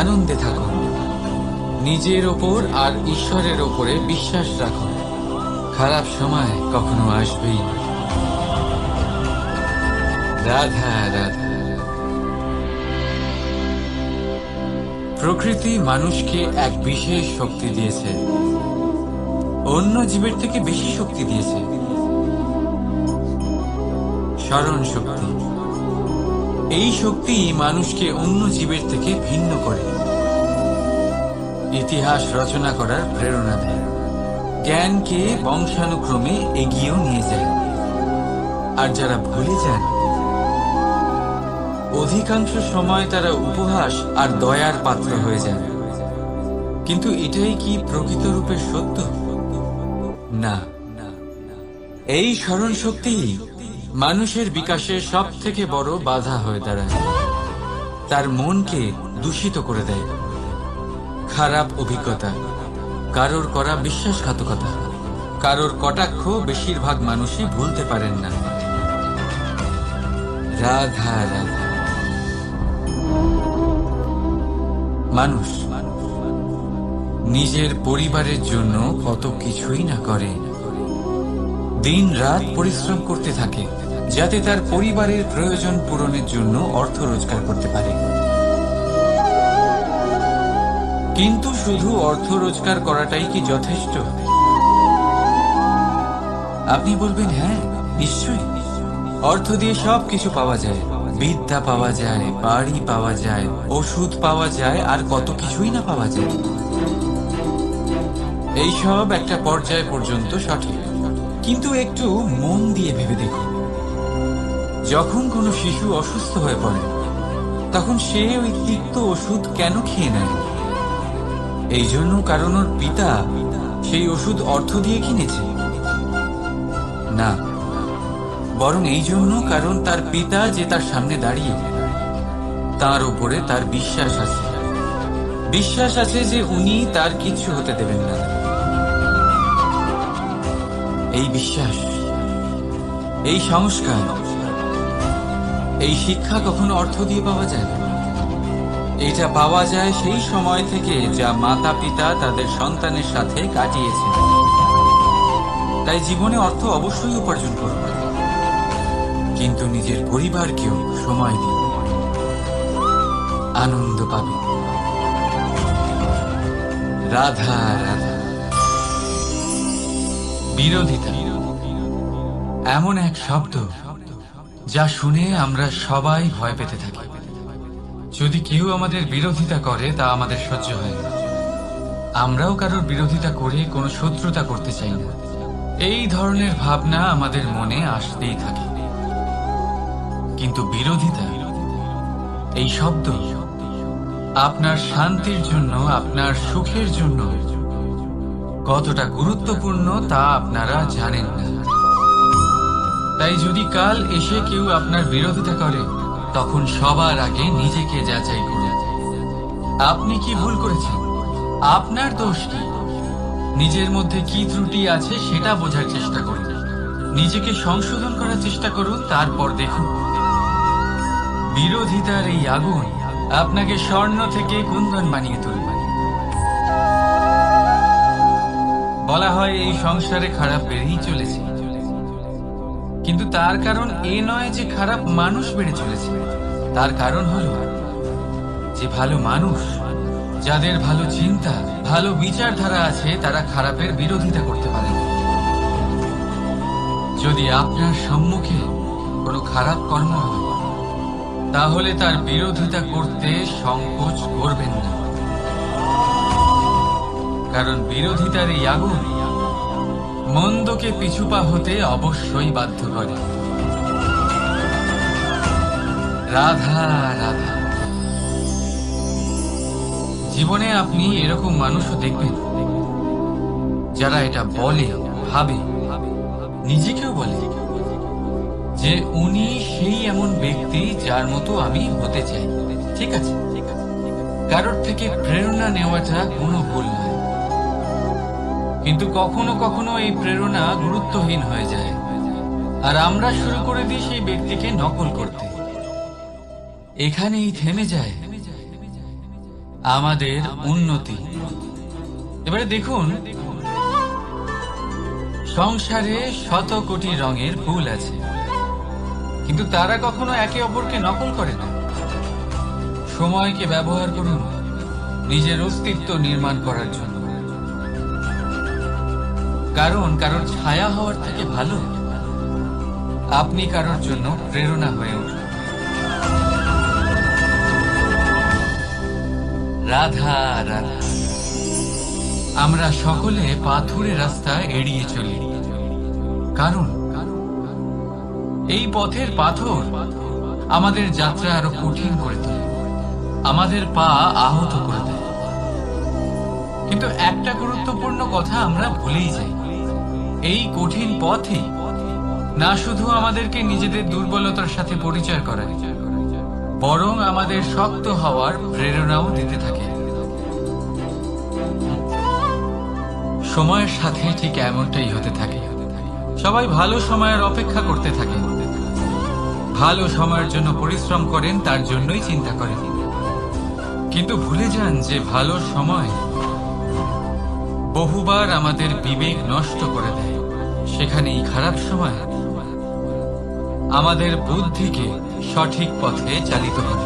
আনন্দে থাকুন, নিজের ওপর আর ঈশ্বরের ওপরে বিশ্বাস রাখুন। খারাপ সময় কখনো আসবেই না। রাধা রাধা। প্রকৃতি মানুষকে এক বিশেষ শক্তি দিয়েছে, অন্য জীবের থেকে বেশি শক্তি দিয়েছে, স্মরণ শক্তি। এই শক্তি মানুষকে অন্য জীবের থেকে ভিন্ন করে, ইতিহাস রচনা করার প্রেরণা দেয়, জ্ঞানকে বংশানুক্রমে এগিয়েও নিয়ে যায়। আর যারা ভুলে যান, অধিকাংশ সময় তারা উপহাস আর দয়ার পাত্র হয়ে যান। কিন্তু এটাই কি প্রকৃত রূপে সত্য? না। এই স্মরণ শক্তি মানুষের বিকাশের সব থেকে বড় বাধা হয়ে দাঁড়ায়, তার মনকে দূষিত করে দেয়। খারাপ অভিজ্ঞতা, কারোর করা বিশ্বাসঘাতকতা, কারোর কটাক্ষ বেশিরভাগ মানুষই ভুলতে পারেন না। রাধা রাধা। মানুষ নিজের পরিবারের জন্য কত কিছুই না করে, দিন রাত পরিশ্রম করতে থাকে যাতে তার পরিবারের প্রয়োজন পূরণের জন্য অর্থ রোজগার করতে পারে। কিন্তু শুধু অর্থ রোজগার করাটাই কি যথেষ্ট? আপনি বলবেন হ্যাঁ, নিশ্চয়ই। অর্থ দিয়ে সব কিছু পাওয়া যায়, বিদ্যা পাওয়া যায়, বাড়ি পাওয়া যায়, ওষুধ পাওয়া যায়, আর কত কিছুই না পাওয়া যায়। এইসব একটা পর্যায় পর্যন্ত সঠিক, কিন্তু একটু মন দিয়ে ভেবে দেখুন, যখন কোনো শিশু অসুস্থ হয়ে পড়ে তখন সে ওই তিক্ত ওষুধ কেন খেয়ে নেয়? এই জন্য কারণ ওর পিতা সেই ওষুধ অর্থ দিয়ে কিনেছে? না, বরং এই জন্য কারণ তার পিতা যে তার সামনে দাঁড়িয়ে, তার উপরে তার বিশ্বাস আছে। বিশ্বাস আছে যে উনি তার কিচ্ছু হতে দেবেন না। এই বিশ্বাস, এই সংস্কার, এই শিক্ষা কখনো অর্থ দিয়ে পাওয়া যায় না। এটা পাওয়া যায় সেই সময় থেকে যা মাতা পিতা তাদের সন্তানের সাথে কাটিয়েছেন। তাই জীবনে অর্থ অবশ্যই উপার্জন করুন, কিন্তু নিজের পরিবারকেও সময় দিন, আনন্দ পাবে। রাধা রাধা। বিরোধিতা এমন এক শব্দ যা শুনে আমরা সবাই ভয় পেতে থাকি। যদি কেউ আমাদের বিরোধিতা করে তা আমাদের সহ্য হয় না। আমরাও কারোর বিরোধিতা করে কোনো শত্রুতা করতে চাই না। এই ধরনের ভাবনা আমাদের মনে আসতেই থাকে। কিন্তু বিরোধিতা, এই শব্দ আপনার শান্তির জন্য, আপনার সুখের জন্য কতটা গুরুত্বপূর্ণ তা আপনারা জানেন না। তাই যদি কাল এসে কেউ আপনার বিরোধিতা করে, তখন সবার আগে নিজেকে যাচাই করুন। আপনি কি ভুল করেছেন? আপনার দোষ কি? নিজের মধ্যে কি ত্রুটি আছে সেটা বোঝার চেষ্টা করুন, নিজেকে সংশোধন করার চেষ্টা করুন, তারপর দেখুন বিরোধিতার এই আগুন আপনাকে স্বর্ণ থেকে কুন্দন বানিয়ে তুলবে। বলা হয় এই সংসারে খারাপ বেড়েই চলেছে, কিন্তু তার কারণ এ নয় যে খারাপ মানুষ বেড়ে চলেছে। তার কারণ হলো যে ভালো মানুষ, যাদের ভালো চিন্তা, ভালো বিচারধারা আছে, তারা খারাপের বিরোধিতা করতে পারে। যদি আপনার সম্মুখে কোনো খারাপ কর্ম হয়, তাহলে তার বিরোধিতা করতে সংকোচ করবেন না, কারণ বিরোধিতার এই আগুন মন্দকে পিছুপা হতে অবশ্যই বাধ্য করে। রাধা রাধা। জীবনে আপনি এরকম মানুষও দেখবেন যারা এটা বলে, ভাবে, নিজেকেও বলে যে উনি সেই এমন ব্যক্তি যার মতো আমি হতে চাই। ঠিক আছে, কারোর থেকে প্রেরণা নেওয়াটা কোনো ভুল নয়, কিন্তু কখনো কখনো এই প্রেরণা গুরুত্বহীন হয়ে যায় আর আমরা শুরু করে দিই সেই ব্যক্তিকে নকল করতে। এখানেই থেমে যায় আমাদের উন্নতি। এবারে দেখুন, সংসারে শত কোটি রঙের ফুল আছে, কিন্তু তারা কখনো একে অপরকে নকল করে না। সময়কে ব্যবহার করুন নিজের অস্তিত্ব নির্মাণ করার জন্য, কারণ কারোর ছায়া হওয়ার থেকে ভালো আপনি কারোর জন্য প্রেরণা হয়ে উঠুন। রাধা রাধা। আমরা সকলে পাথুরে রাস্তা এড়িয়ে চলি, কারণ এই পথের পাথর আমাদের যাত্রা আরো কঠিন করে তোলে, আমাদের পা আহত করে দেয়। কিন্তু একটা গুরুত্বপূর্ণ কথা আমরা ভুলেই যাই, এই কঠিন পথই না শুধু আমাদেরকে নিজেদের দুর্বলতার সাথে পরিচয় করায়, বরং আমাদের শক্ত হওয়ার প্রেরণাও দিতে থাকে। সময়ের সাথে ঠিক এমনটাই হতে থাকে। সবাই ভালো সময়ের অপেক্ষা করতে থাকে, ভালো সময়ের জন্য পরিশ্রম করেন, তার জন্যই চিন্তা করেন, কিন্তু ভুলে যান যে ভালো সময় বহুবার আমাদের বিবেক নষ্ট করে দেয়। সেখানেই খারাপ সময় আমাদের বুদ্ধিকে সঠিক পথে চালিত করে।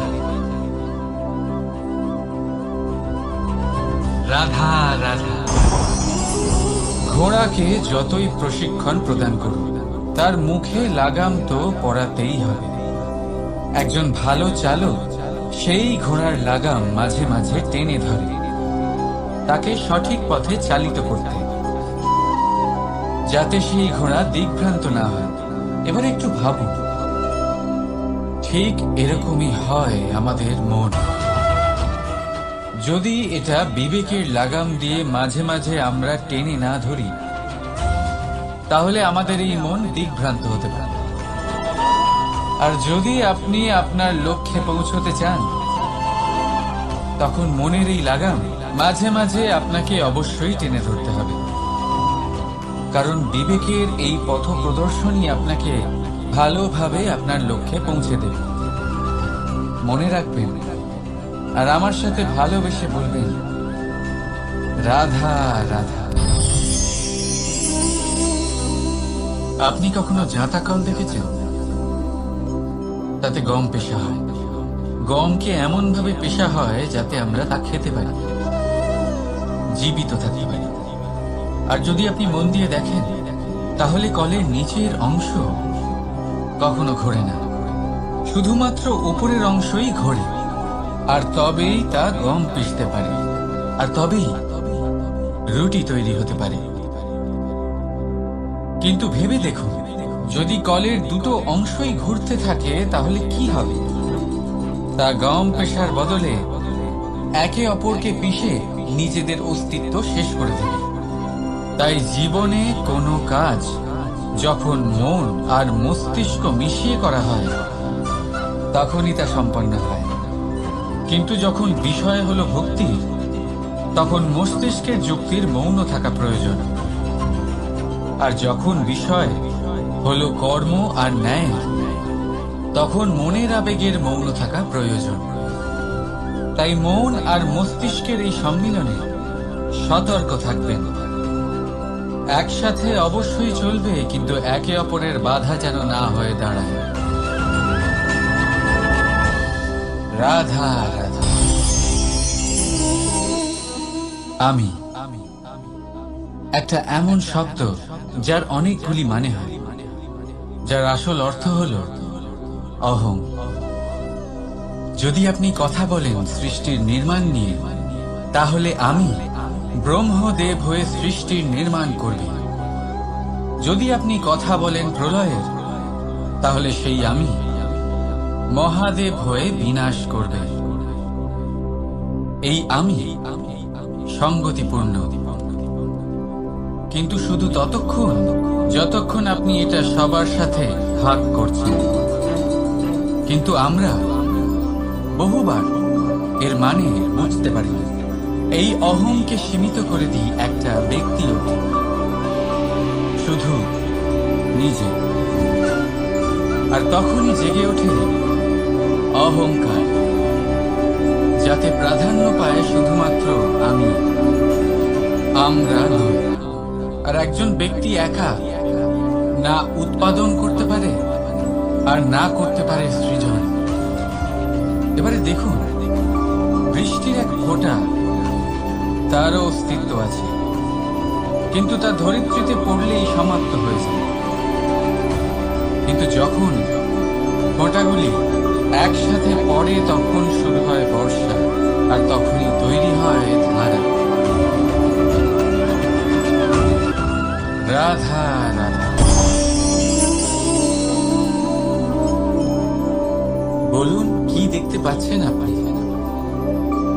রাধা রাধা। ঘোড়াকে যতই প্রশিক্ষণ প্রদান করুন, তার মুখে লাগাম তো পরাতেই হবে। একজন ভালো চালক সেই ঘোড়ার লাগাম মাঝে মাঝে টেনে ধরে, তাকে সঠিক পথে চালিত করতে, যাতে সেই ঘোড়া দিকভ্রান্ত না হয়। এবার একটু ভাবুন, ঠিক এরকমই হয় আমাদের মন। যদি এটা বিবেকের লাগাম দিয়ে মাঝে মাঝে আমরা টেনে না ধরি, তাহলে আমাদের এই মন দিকভ্রান্ত হতে পারে। আর যদি আপনি আপনার লক্ষ্যে পৌঁছতে চান, তখন মনের এই লাগাম মাঝে মাঝে আপনাকে অবশ্যই টেনে ধরতে হবে, কারণ বিবেকের এই পথ প্রদর্শনই আপনাকে ভালোভাবে আপনার লক্ষ্যে পৌঁছে দেবে। মনে রাখবেন আর আমার সাথে ভালোবেসে বলবেন, রাধা রাধা। আপনি কখনো জাঁতা কল দেখেছেন? তাতে গম পেশা হয়। গমকে এমন ভাবে পেশা হয় যাতে আমরা তা খেতে পারি, জীবিত থাকতে পারি। আর যদি আপনি মন দিয়ে দেখেন, তাহলে কলের নিচের অংশ কখনো ঘোরে না, শুধুমাত্র উপরের অংশই ঘোরে। আর তবেই তা গম পিষতে পারে, আর তবেই রুটি তৈরি হতে পারে। কিন্তু ভেবে দেখুন, যদি কলের দুটো অংশই ঘুরতে থাকে তাহলে কি হবে? তা গম পেশার বদলে একে অপরকে পিষে নিজেদের অস্তিত্ব শেষ করে দেবে। তাই জীবনে কোনো কাজ যখন মন আর মস্তিষ্ক মিশিয়ে করা হয়, তখনই তা সম্পন্ন হয়। কিন্তু যখন বিষয় হলো ভক্তি, তখন মস্তিষ্কের যুক্তির মৌন থাকা প্রয়োজন। আর যখন বিষয় হলো কর্ম আর ন্যায়, তখন মনের আবেগের মৌন থাকা প্রয়োজন। তাই মন আর মস্তিষ্কের এই সম্মিলনে সতর্ক থাকবেন। একসাথে অবশ্যই চলবে, কিন্তু একে অপরের বাধা যেন না হয়ে দাঁড়ায়। রাধা রাধা। আমি একটা এমন শব্দ যার অনেকগুলি মানে হয়, যার আসল অর্থ হল অহং। যদি আপনি কথা বলেন সৃষ্টির নির্মাণ নিয়ে, তাহলে আমি ব্রহ্মদেব হয়ে সৃষ্টির নির্মাণ করবে। যদি আপনি কথা বলেন প্রলয়ের, তাহলে সেই আমি মহাদেব হয়ে বিনাশ করবে। এই আমি সঙ্গতিপূর্ণ, কিন্তু শুধু ততক্ষণ যতক্ষণ আপনি এটা সবার সাথে ভাগ করছেন। কিন্তু আমরা বহুবার এর মানে বুঝতে পারি না। এই অহংকে সীমিত করে দিই একটা ব্যক্তিও, শুধু নিজে। আর তখনই জেগে ওঠে অহংকার, যাতে প্রাধান্য পায় শুধুমাত্র আমি, আমরা নয়। আর একজন ব্যক্তি একা না উৎপাদন করতে পারে আর না করতে পারে সৃজন। এবারে দেখুন, বৃষ্টির এক ফোঁটা, তারও অস্তিত্ব আছে, কিন্তু তা ধরিত্রীতে পড়লেই সমাপ্ত হয়ে যায়। কিন্তু যখন ফোঁটাগুলি একসাথে পড়ে তখন শুরু হয় বর্ষা, আর তখনই তৈরি হয় ধারা। রাধা রাধা। বলুন, কি দেখতে পাচ্ছেন আপনি?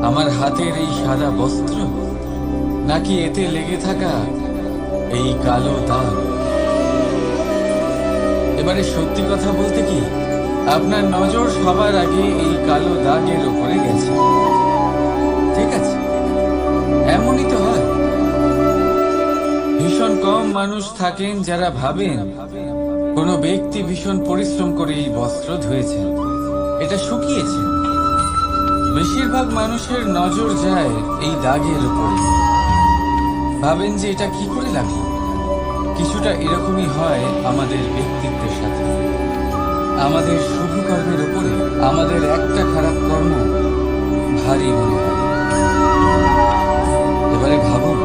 আমার হাতের এই সাদা বস্ত্র, নাকি এতে লেগে থাকা এই কালো দাগ? এবারে সত্যি কথা বলতে কি, আপনার নজর সবার আগে এই কালো দাগের উপরে গেছে। ঠিক আছে, এমনই তো হয়। ভীষণ কম মানুষ থাকেন যারা ভাবেন কোনো ব্যক্তি ভীষণ পরিশ্রম করে এই বস্ত্র ধুয়েছেন, এটা শুকিয়েছে। বেশিরভাগ মানুষের নজর যায় এই দাগের উপরে, ভাবেন যে এটা কি করে লাগলো। কিছুটা এরকমই হয় আমাদের ব্যক্তিত্বের সাথে। আমাদের শুভ কর্মের উপরে আমাদের একটা খারাপ কর্ম ভারী মনে হয়। এবারে ভাবুন,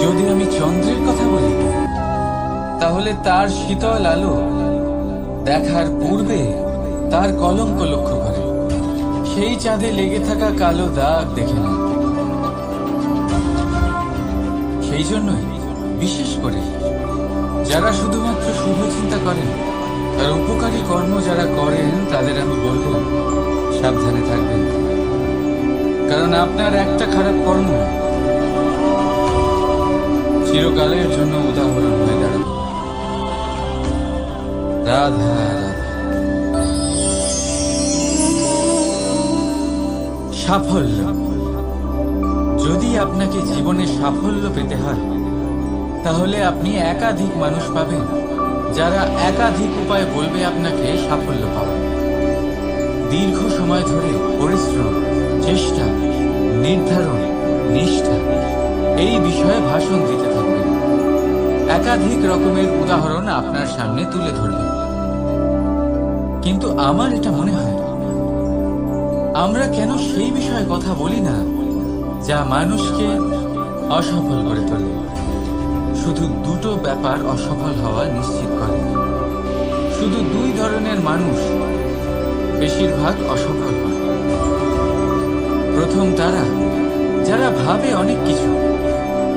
যদি আমি চন্দ্রের কথা বলি, তাহলে তার শীতল আলো দেখার পূর্বে তার কলঙ্ক লক্ষ্য করে, সেই চাঁদে লেগে থাকা কালো দাগ দেখে না। সেই জন্যই বিশেষ করে যারা শুধুমাত্র শুভ চিন্তা করেন, তার উপকারী কর্ম যারা করেন, তাদের আমি বলব সাবধানে থাকবেন। কারণ আপনার একটা খারাপ কর্ম চিরকালের জন্য উদাহরণ হয়ে দাঁড়াবে। রাধা রাধা। সাফল্য। যদি আপনাকে জীবনে সাফল্য পেতে হয়, তাহলে আপনি একাধিক মানুষ পাবেন যারা একাধিক উপায় বলবে আপনাকে সাফল্য পাওয়া। দীর্ঘ সময় ধরে পরিশ্রম, চেষ্টা, নির্ধারণ, নিষ্ঠা, এই বিষয়ে ভাষণ দিতে থাকবেন। একাধিক রকমের উদাহরণ আপনার সামনে তুলে ধরবে। কিন্তু আমার এটা মনে হয়, আমরা কেন সেই বিষয়ে কথা বলি না যা মানুষকে অসফল করে তোলে? শুধু দুটো ব্যাপার অসফল হওয়া নিশ্চিত করে। শুধু দুই ধরনের মানুষ বেশিরভাগ অসফল হয়। প্রথম তারা যারা ভাবে অনেক কিছু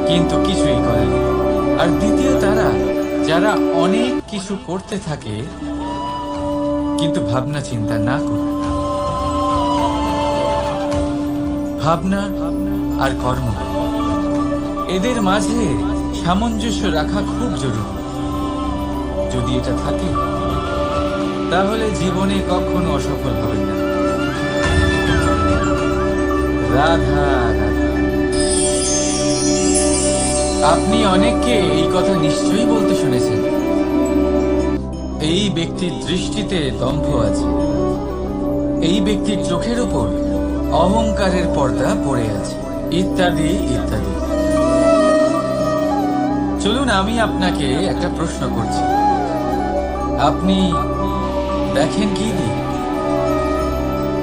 কিন্তু কিছুই করে না। আর দ্বিতীয় তারা যারা অনেক কিছু করতে থাকে কিন্তু ভাবনা চিন্তা না করে। ভাবনা আর কর্ম, এদের মাঝে সামঞ্জস্য রাখা খুব জরুরি। যদি এটা থাকে, তাহলে জীবনে কখনো অসফল হবেন না। রাধা রাধা। আপনি অনেককে এই কথা নিশ্চয়ই বলতে শুনেছেন, এই ব্যক্তির দৃষ্টিতে দম্ভ আছে, এই ব্যক্তির চোখের উপর অহংকারের পর্দা পড়ে আছে, ইত্যাদি ইত্যাদি। চলুন আমি আপনাকে একটা প্রশ্ন করছি, আপনি দেখেন কি দিয়ে?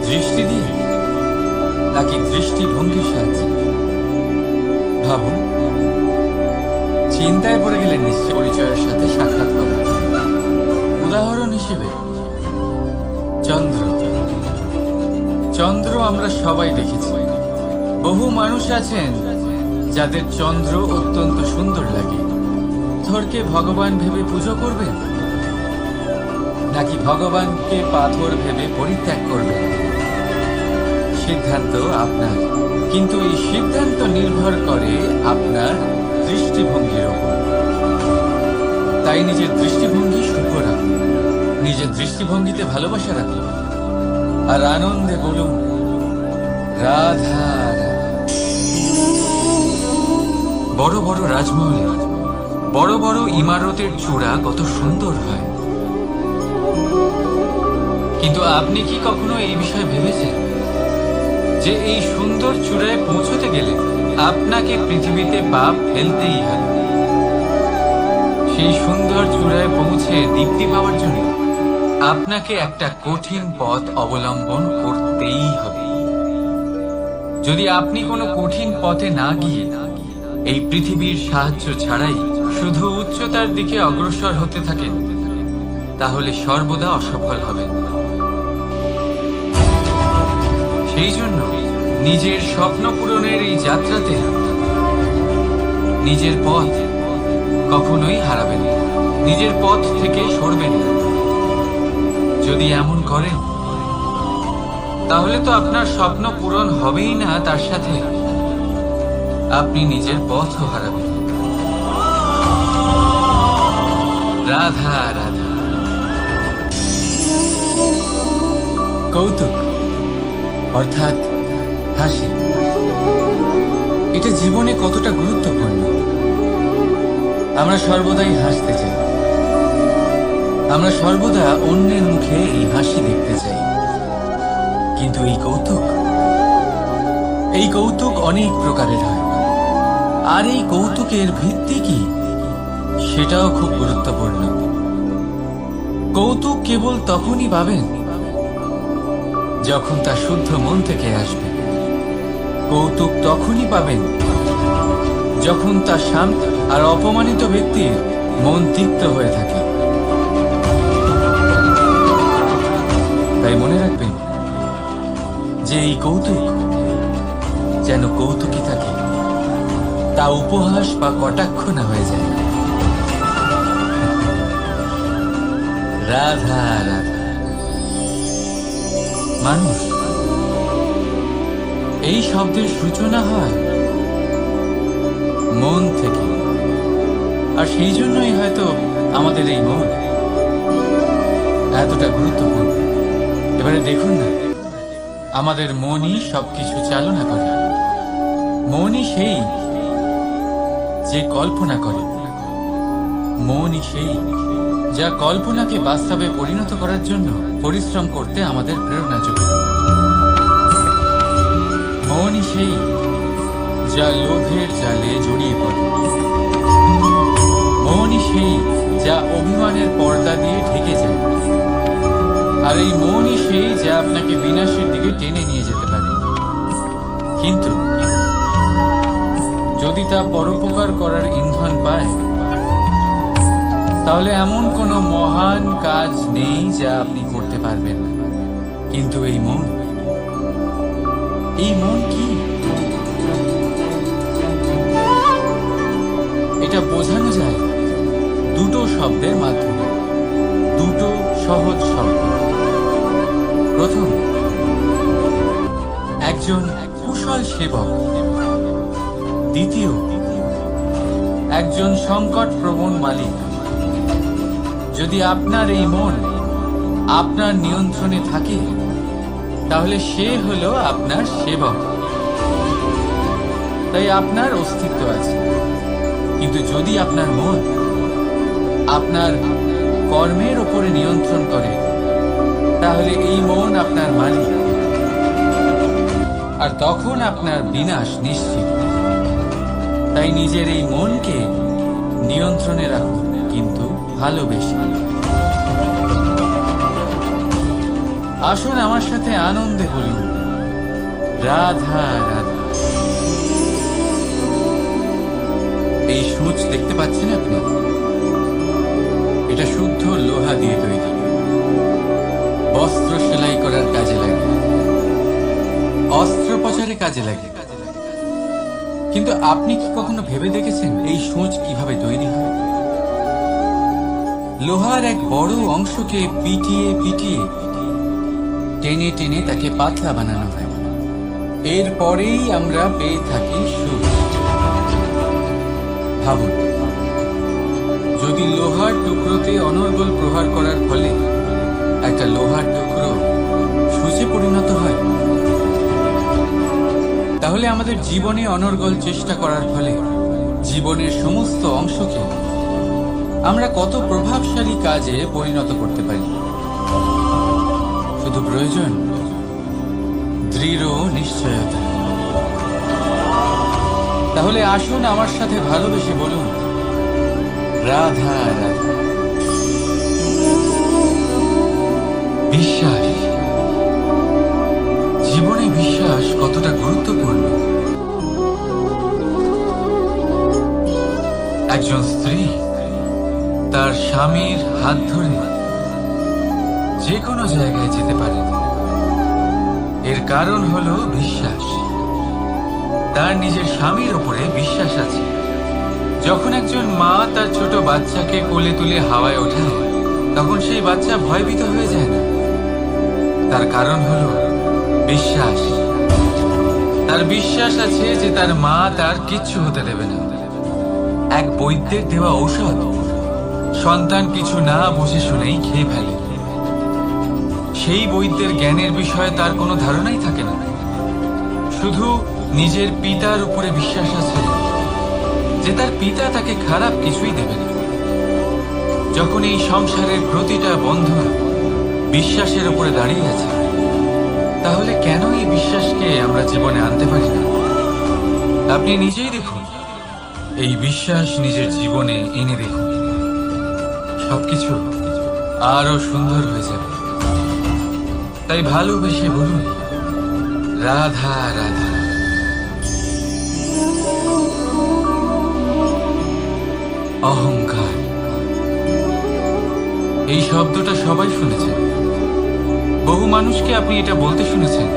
দৃষ্টি দিয়ে নাকি দৃষ্টিভঙ্গির সাহায্যে? ভাবুন। চিন্তায় পড়ে গেলেন নিশ্চয় পরিচয়ের সাথে সাক্ষাৎ করা। উদাহরণ হিসেবে চন্দ্র। চন্দ্র আমরা সবাই দেখেছি। বহু মানুষ আছেন যাদের চন্দ্র অত্যন্ত সুন্দর লাগে, পাথরকে ভগবান ভেবে পুজো করবেন, নাকি ভগবানকে পাথর ভেবে পরিত্যাগ করবেন? সিদ্ধান্ত আপনার, কিন্তু এই সিদ্ধান্ত নির্ভর করে আপনার দৃষ্টিভঙ্গির ওপর। তাই নিজের দৃষ্টিভঙ্গি শুভ রাখুন, নিজের দৃষ্টিভঙ্গিতে ভালোবাসা রাখুন, আর আনন্দে বলুন রাধা রাধা। বড় বড় রাজমহল, বড় বড় ইমারতের চূড়া কত সুন্দর হয়, কিন্তু আপনি কি কখনো এই বিষয়ে ভেবেছেন যে এই সুন্দর চূড়ায় পৌঁছতে গেলে আপনাকে পৃথিবীতে পাপ ফেলতেই হবে? সেই সুন্দর চূড়ায় পৌঁছে দীপ্তি পাওয়ার জন্য আপনাকে একটা কঠিন পথ অবলম্বন করতেই হবে। যদি আপনি কোনো কঠিন পথে না গিয়ে এই পৃথিবীর সাহায্য ছাড়াই শুধু উচ্চতার দিকে অগ্রসর হতে থাকেন, তাহলে সর্বদা অসফল হবেন। সেই জন্য নিজের স্বপ্ন পূরণের এই যাত্রাতে নিজের পথ কখনোই হারাবেন না, নিজের পথ থেকে সরবেন না। যদি এমন করেন, তাহলে তো আপনার স্বপ্ন পূরণ হবেই না, তার সাথে আপনি নিজের পথও হারাবেন। রাধা রাধা। কৌতুক অর্থাৎ হাসি, এটা জীবনে কতটা গুরুত্বপূর্ণ। আমরা সর্বদাই হাসতে চাই, আমরা সর্বদা অন্যের মুখে এই হাসি দেখতে চাই। কিন্তু এই কৌতুক অনেক প্রকারের হয়, আর এই কৌতুকের ভিত্তি কি সেটাও খুব গুরুত্বপূর্ণ। কৌতুক কেবল তখনই পাবেন যখন তা শুদ্ধ মন থেকে আসবে। কৌতুক তখনই পাবেন যখন তা শান্ত আর অপমানিত ব্যক্তির মন তিক্ত হয়ে থাকে। তাই মনে রাখবেন যে এই কৌতুক যেন কৌতুকই থাকে, তা উপহাস বা কটাক্ষ না হয়ে যায়। রাধা রাধা। মানুষ এই শব্দের সূচনা হয় মন থেকে, আর সেই জন্যই হয়তো আমাদের এই মন এতটা গুরুত্বপূর্ণ। এবারে দেখুন না, আমাদের মনই সবকিছু চালনা করে। মনই সেই যে কল্পনা করে, মনই সেই যা কল্পনাকে বাস্তবে পরিণত করার জন্য পরিশ্রম করতে আমাদের প্রেরণা যোগায়। মনই সেই যা লোভের জালে জড়িয়ে পড়ে। মনই সেই যা অভিমানের পর্দা দিয়ে ঢেকে যায়। আর এই মনই সেই যা আপনাকে বিনাশের দিকে টেনে নিয়ে যেতে পারে। কিন্তু যদি তা পরোপকার করার ইন্ধন পায়, তাহলে এমন কোনো মহান কাজ নেই যা আপনি করতে পারবেন না। কিন্তু এই মন কি? এটা বোঝানো যায় দুটো শব্দের মাধ্যমে, দুটো সহজ শব্দ। প্রথম, একজন কুশল সেবক। দ্বিতীয়, একজন সংকট প্রবণ মালিক। যদি আপনার এই মন আপনার নিয়ন্ত্রণে থাকে, তাহলে সে হলো আপনার সেবক। তাই আপনার অস্তিত্ব আছে। কিন্তু যদি আপনার মন আপনার কর্মের উপরে নিয়ন্ত্রণ করে, তাহলে এই মন আপনার মালিক, আর তখন আপনার বিনাশ নিশ্চিত। তাই নিজের এই মনকে নিয়ন্ত্রণে রাখুন, কিন্তু ভালোবেসে। আসুন আমার সাথে আনন্দে বলুন রাধা রাধা। এই সূচ দেখতে পাচ্ছেন আপনি? এটা শুদ্ধ লোহা দিয়ে তৈরি, বস্ত্র সেলাই করার কাজে লাগে, অস্ত্রোপচারে কাজে লাগে। কিন্তু আপনি কি কখনো ভেবে দেখেছেন এই সূচ কিভাবে তৈরি হয়? লোহার এক বড় অংশকে পিটিয়ে পিটিয়ে টেনে টেনে তাকে পাতলা বানানো হয়। এরপরেই আমরা পেয়ে থাকি সুচ। ভাবুন, যদি লোহার টুকরোতে অনর্গল প্রহার করার ফলে একটা লোহার টুকরো সূচে পরিণত হয়, তাহলে আমাদের জীবনে অনর্গল চেষ্টা করার ফলে জীবনের সমস্ত অংশকে আমরা কত প্রভাবশালী কাজে পরিণত করতে পারি। শুধু প্রয়োজন দৃঢ় নিশ্চয়তা। তাহলে আসুন আমার সাথে ভালোবেসে বলুন, রাধা রাধা। বিশ্বাস, জীবনে বিশ্বাস কতটা গুরুত্বপূর্ণ। একজন স্ত্রী তার স্বামীর হাত ধরে যে কোনো জায়গায় যেতে পারে, এর কারণ হলো বিশ্বাস। তার নিজের স্বামীর উপরে বিশ্বাস আছে। যখন একজন মা তার ছোট বাচ্চাকে কোলে তুলে হাওয়ায় ওঠায়, তখন সেই বাচ্চা ভয়ভীত হয়ে যায় না। তার কারণ হলো বিশ্বাস। তার বিশ্বাস আছে যে তার মা তার কিচ্ছু হতে দেবে না। এক বৈদ্যের দেওয়া ঔষধ সন্তান কিছু না বুঝে শুনেই খেয়ে ফেলে। সেই বৈদ্যের জ্ঞানের বিষয়ে তার কোনো ধারণাই থাকে না। শুধু নিজের পিতার উপরে বিশ্বাস আছে যে তার পিতা তাকে খারাপ কিছুই দেবে না। যখন এই সংসারের প্রতিটা বন্ধন বিশ্বাসের উপরে দাঁড়িয়ে আছে, তাহলে কেন এই বিশ্বাসকে আমরা জীবনে আনতে পারি না? আপনি নিজেই দেখুন, এই বিশ্বাস নিজের জীবনে এনে দেখুন, সবকিছু আরো সুন্দর হয়ে যাবে। তাই ভালোবেসে বলুন, রাধা রাধা। অহংকার, এই শব্দটা সবাই শুনেছেন। বহু মানুষকে আপনি এটা বলতে শুনেছেন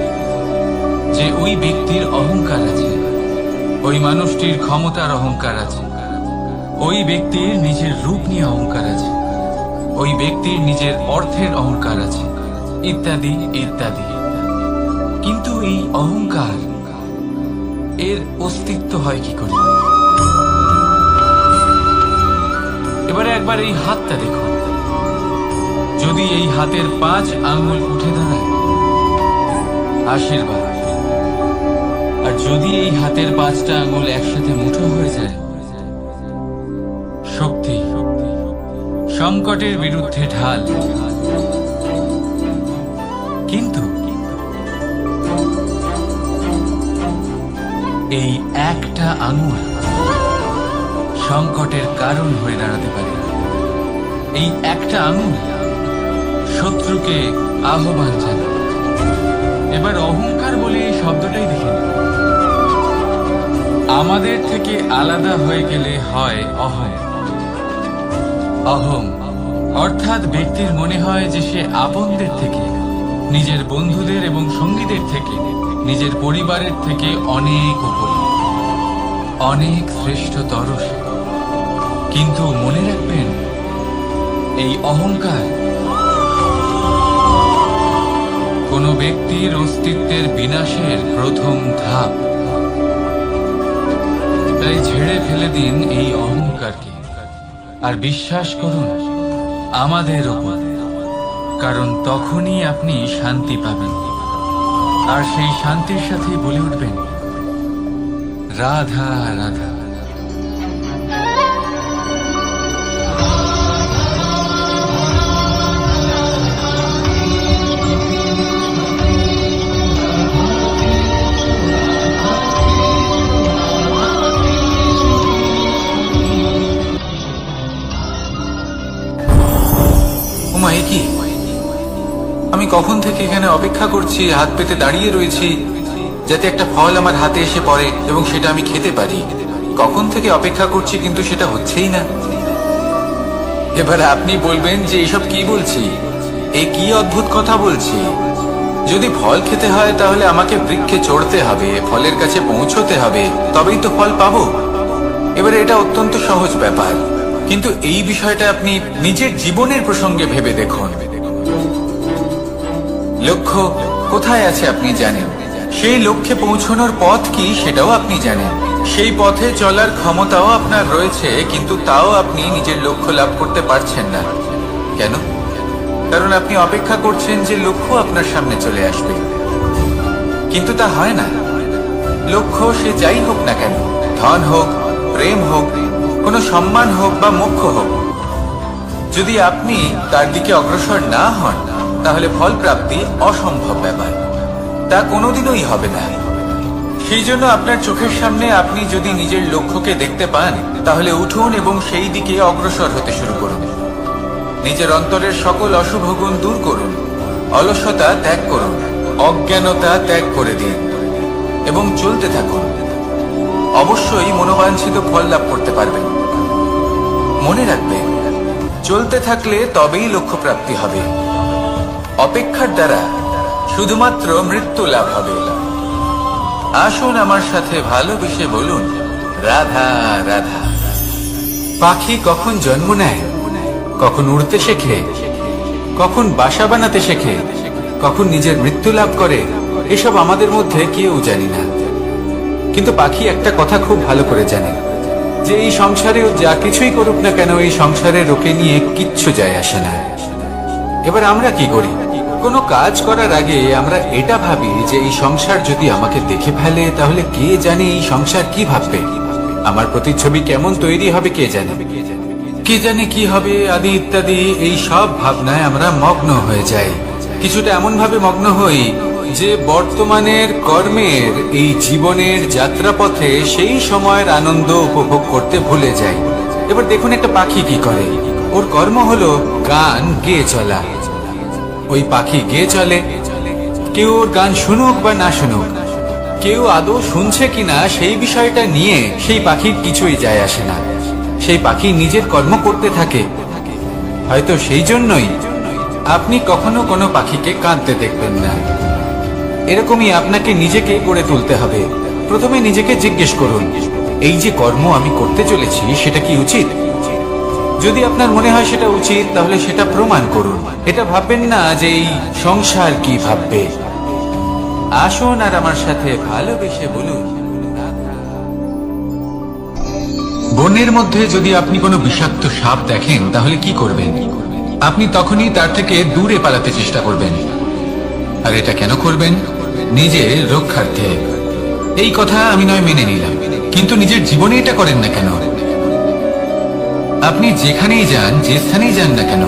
যে ওই ব্যক্তির অহংকার আছে, ওই মানুষটির ক্ষমতার অহংকার আছে, ওই ব্যক্তির নিজের রূপ নিয়ে অহংকার আছে, ওই ব্যক্তির নিজের অর্থের অহংকার আছে, ইত্যাদি ইত্যাদি। কিন্তু এই অহংকার, এর অস্তিত্ব হয় কি করে? এবারে একবার এই হাতটা দেখুন। যদি এই হাতের 5 আঙ্গুল উঠে দাঁড়ায়, আশীর্বাদ। আর যদি এই হাতের 5টা আঙ্গুল একসাথে মুঠো হয়ে যায়, শক্তি। সংকটের বিরুদ্ধে ঢাল। কিন্তু এই একটা আঙ্গুল সংকটের কারণ হয়ে দাঁড়াতে পারে। এই একটা আঙ্গুল শত্রুকে আহ্বান জানায়। এবার অহংকার বলে এই শব্দটাই দেখেন। আমাদের থেকে আলাদা হয়ে গেলে হয় অহং। অহং অর্থাৎ ব্যক্তির মনে হয় যে সে আপনদের থেকে, নিজের বন্ধুদের এবং সঙ্গীদের থেকে, নিজের পরিবারের থেকে অনেক উপরে, অনেক শ্রেষ্ঠতর সে। কিন্তু মনে রাখবেন, এই অহংকার কোনো ব্যক্তির অস্তিত্বের বিনাশের প্রথম ধাপ। তাই ঝেড়ে ফেলে দিন এই অহংকারকে, আর বিশ্বাস করুন আমাদের ওপর, কারণ তখনই আপনি শান্তি পাবেন। আর সেই শান্তির সাথে বলে উঠবেন, রাধা রাধা। আমি কখন থেকে এখানে অপেক্ষা করছি, হাত পেতে দাঁড়িয়ে রয়েছি যাতে একটা ফল আমার হাতে এসে পড়ে এবং সেটা আমি খেতে পারি। কখন থেকে অপেক্ষা করছি, কিন্তু সেটা হচ্ছেই না। এবার আপনি বলবেন যে এসব কি বলছি, এই কি অদ্ভুত কথা বলছি। যদি ফল খেতে হয় তাহলে আমাকে বৃক্ষে চড়তে হবে, ফলের কাছে পৌঁছতে হবে, তবেই তো ফল পাবো। এবারে এটা অত্যন্ত সহজ ব্যাপার। কিন্তু এই বিষয়টা আপনি নিজের জীবনের প্রসঙ্গে ভেবে দেখুন। লক্ষ্য কোথায় আছে আপনি জানেন, সেই লক্ষ্যে পৌঁছানোর পথ কি সেটাও আপনি জানেন, সেই পথে চলার ক্ষমতাও আপনার রয়েছে, কিন্তু তাও আপনি নিজের লক্ষ্য লাভ করতে পারছেন না। কেন? কারণ আপনি অপেক্ষা করছেন যে লক্ষ্য আপনার সামনে চলে আসবে, কিন্তু তা হয় না। লক্ষ্য সে যাই হোক না কেন, ধন হোক, প্রেম হোক, কোনো সম্মান হোক বা মোক্ষ হোক, যদি আপনি তার দিকে অগ্রসর না হন তাহলে ফল প্রাপ্তি অসম্ভব ব্যাপার, তা কোনোদিনই হবে না। সেই জন্য আপনার চোখের সামনে আপনি যদি নিজের লক্ষ্যকে দেখতে পান তাহলে উঠুন এবং সেই দিকে অগ্রসর হতে শুরু করুন। নিজের অন্তরের সকল অশুভ গুণ দূর করুন, অলসতা ত্যাগ করুন, অজ্ঞানতা ত্যাগ করে দিন এবং চলতে থাকুন। অবশ্যই মনোবাঞ্ছিত ফল লাভ করতে পারবেন। মনে রাখবেন, চলতে থাকলে তবেই লক্ষ্য প্রাপ্তি হবে। অপেক্ষার দ্বারা শুধুমাত্র মৃত্যু লাভ হবে। আসুন আমার সাথে ভালোবেসে বলুন, রাধা রাধা। পাখি কখন জন্ম নেয়, কখন উড়তে শেখে, কখন বাসা বানাতে শেখে, কখন নিজের মৃত্যু লাভ করে, এসব আমাদের মধ্যে কেউ জানি না। কিন্তু পাখি একটা কথা খুব ভালো করে জানে, যে এই সংসারেও যা কিছুই করুক না কেন, এই সংসারের ওকে নিয়ে কিচ্ছু যায় আসে না। এবার আমরা কি করি? কোনো কাজ করার আগে আমরা এটা ভাবি যে এই সংসার যদি আমাকে দেখে ফেলে তাহলে কে জানে এই সংসার কি ভাববে, আমার প্রতিচ্ছবি কেমন তৈরি হবে কে জানে, কে জানে কি হবে আদি ইত্যাদি। এই সব ভাবনায় আমরা মগ্ন হয়ে যাই। কিছুটা এমন ভাবে মগ্ন হই যে বর্তমানের কর্মের এই জীবনের যাত্রাপথে সেই সময়ের আনন্দ উপভোগ করতে ভুলে যাই। এবার দেখুন একটা পাখি কি করে, ওর কর্ম হলো গান গেয়ে চলা। ওই পাখি গেয়ে চলে, কেউ ওর গান শুনুক বা না শুনুক, কেউ আদৌ শুনছে কিনা সেই বিষয়টা নিয়ে সেই পাখির কিছুই যায় আসে না। সেই পাখি নিজের কর্ম করতে থাকে। হয়তো সেই জন্যই আপনি কখনো কোনো পাখিকে কাঁদতে দেখবেন না। এরকমই আপনাকে নিজেকে গড়ে তুলতে হবে। প্রথমে নিজেকে জিজ্ঞেস করুন, এই যে কর্ম আমি করতে চলেছি সেটা কি উচিত? যদি আপনার মনে হয় সেটা উচিত তাহলে সেটা প্রমাণ করুন। এটা ভাববেন না যে এই সংসার কি ভাববে। আসুন আর আমার সাথে ভালোবেসে বলুন, বনের মধ্যে যদি আপনি কোনো বিষাক্ত সাপ দেখেন তাহলে কি করবেন? আপনি তখনই তার থেকে দূরে পালাতে চেষ্টা করবেন। আর এটা কেন করবেন? নিজের রক্ষার্থে। এই কথা আমি নয় মেনে নিলাম, কিন্তু নিজের জীবনে এটা করেন না কেন? আপনি যেখানেই যান, যে স্থানেই যান না কেন,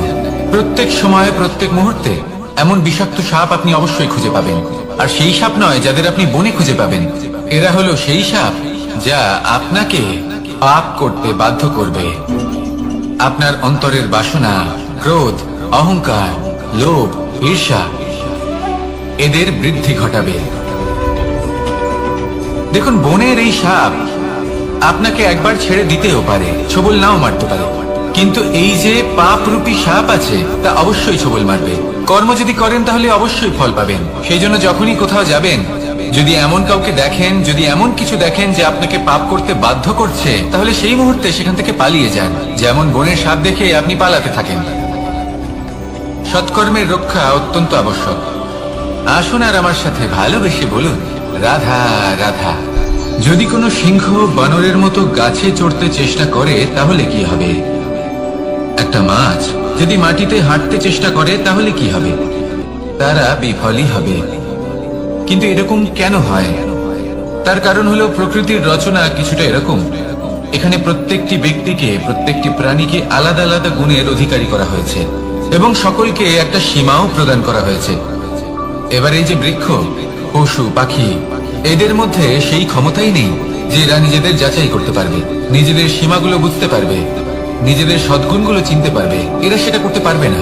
প্রত্যেক সময় প্রত্যেক মুহূর্তে এমন বিষাক্ত সাপ আপনি অবশ্যই খুঁজে পাবেন। আর সেই সাপ নয় যাদের আপনি বনে খুঁজে পাবেন, এরা হলো সেই সাপ যা আপনাকে পাপ করতে বাধ্য করবে। আপনার অন্তরের বাসনা, ক্রোধ, অহংকার, লোভ, ঈর্ষা এদের বৃদ্ধি ঘটাবে। দেখুন, বনের এই সাপ আপনাকে একবার ছেড়ে দিতেও পারে, ছোবল নাও মারতে পারে, কিন্তু এই যে পাপরূপী সাপ আছে তা অবশ্যই ছোবল মারবে। কর্ম যদি করেন তাহলে অবশ্যই ফল পাবেন। সেই জন্য যখনই কোথাও যাবেন, যদি এমন কাউকে দেখেন, যদি এমন কিছু দেখেন যে আপনাকে পাপ করতে বাধ্য করছে, তাহলে সেই মুহূর্তে সেখান থেকে পালিয়ে যান। যেমন বনের সাপ দেখে আপনি পালাতে থাকেন। সৎকর্মের রক্ষা অত্যন্ত আবশ্যক। আসুন আর আমার সাথে ভালোবেসে বলুন, রাধা রাধা। যদি কোনো সিংহ বানরের মতো গাছে চড়তে চেষ্টা করে তাহলে কি হবে? একটা মাছ যদি মাটিতে হাঁটতে চেষ্টা করে তাহলে কি হবে? তারা বিফলই হবে। কিন্তু এরকম কেন হয়? তার কারণ হলো প্রকৃতির রচনা কিছুটা এরকম। এখানে প্রত্যেকটি ব্যক্তিকে, প্রত্যেকটি প্রাণীকে আলাদা আলাদা গুণের অধিকারী করা হয়েছে এবং সকলকে একটা সীমাও প্রদান করা হয়েছে। এবার এই যে বৃক্ষ, পশু, পাখি, এদের মধ্যে সেই ক্ষমতাই নেই যে এরা নিজেদের যাচাই করতে পারবে, নিজেদের সীমাগুলো বুঝতে পারবে, নিজেদের সদ্গুণগুলো চিনতে পারবে। এরা সেটা করতে পারবে না।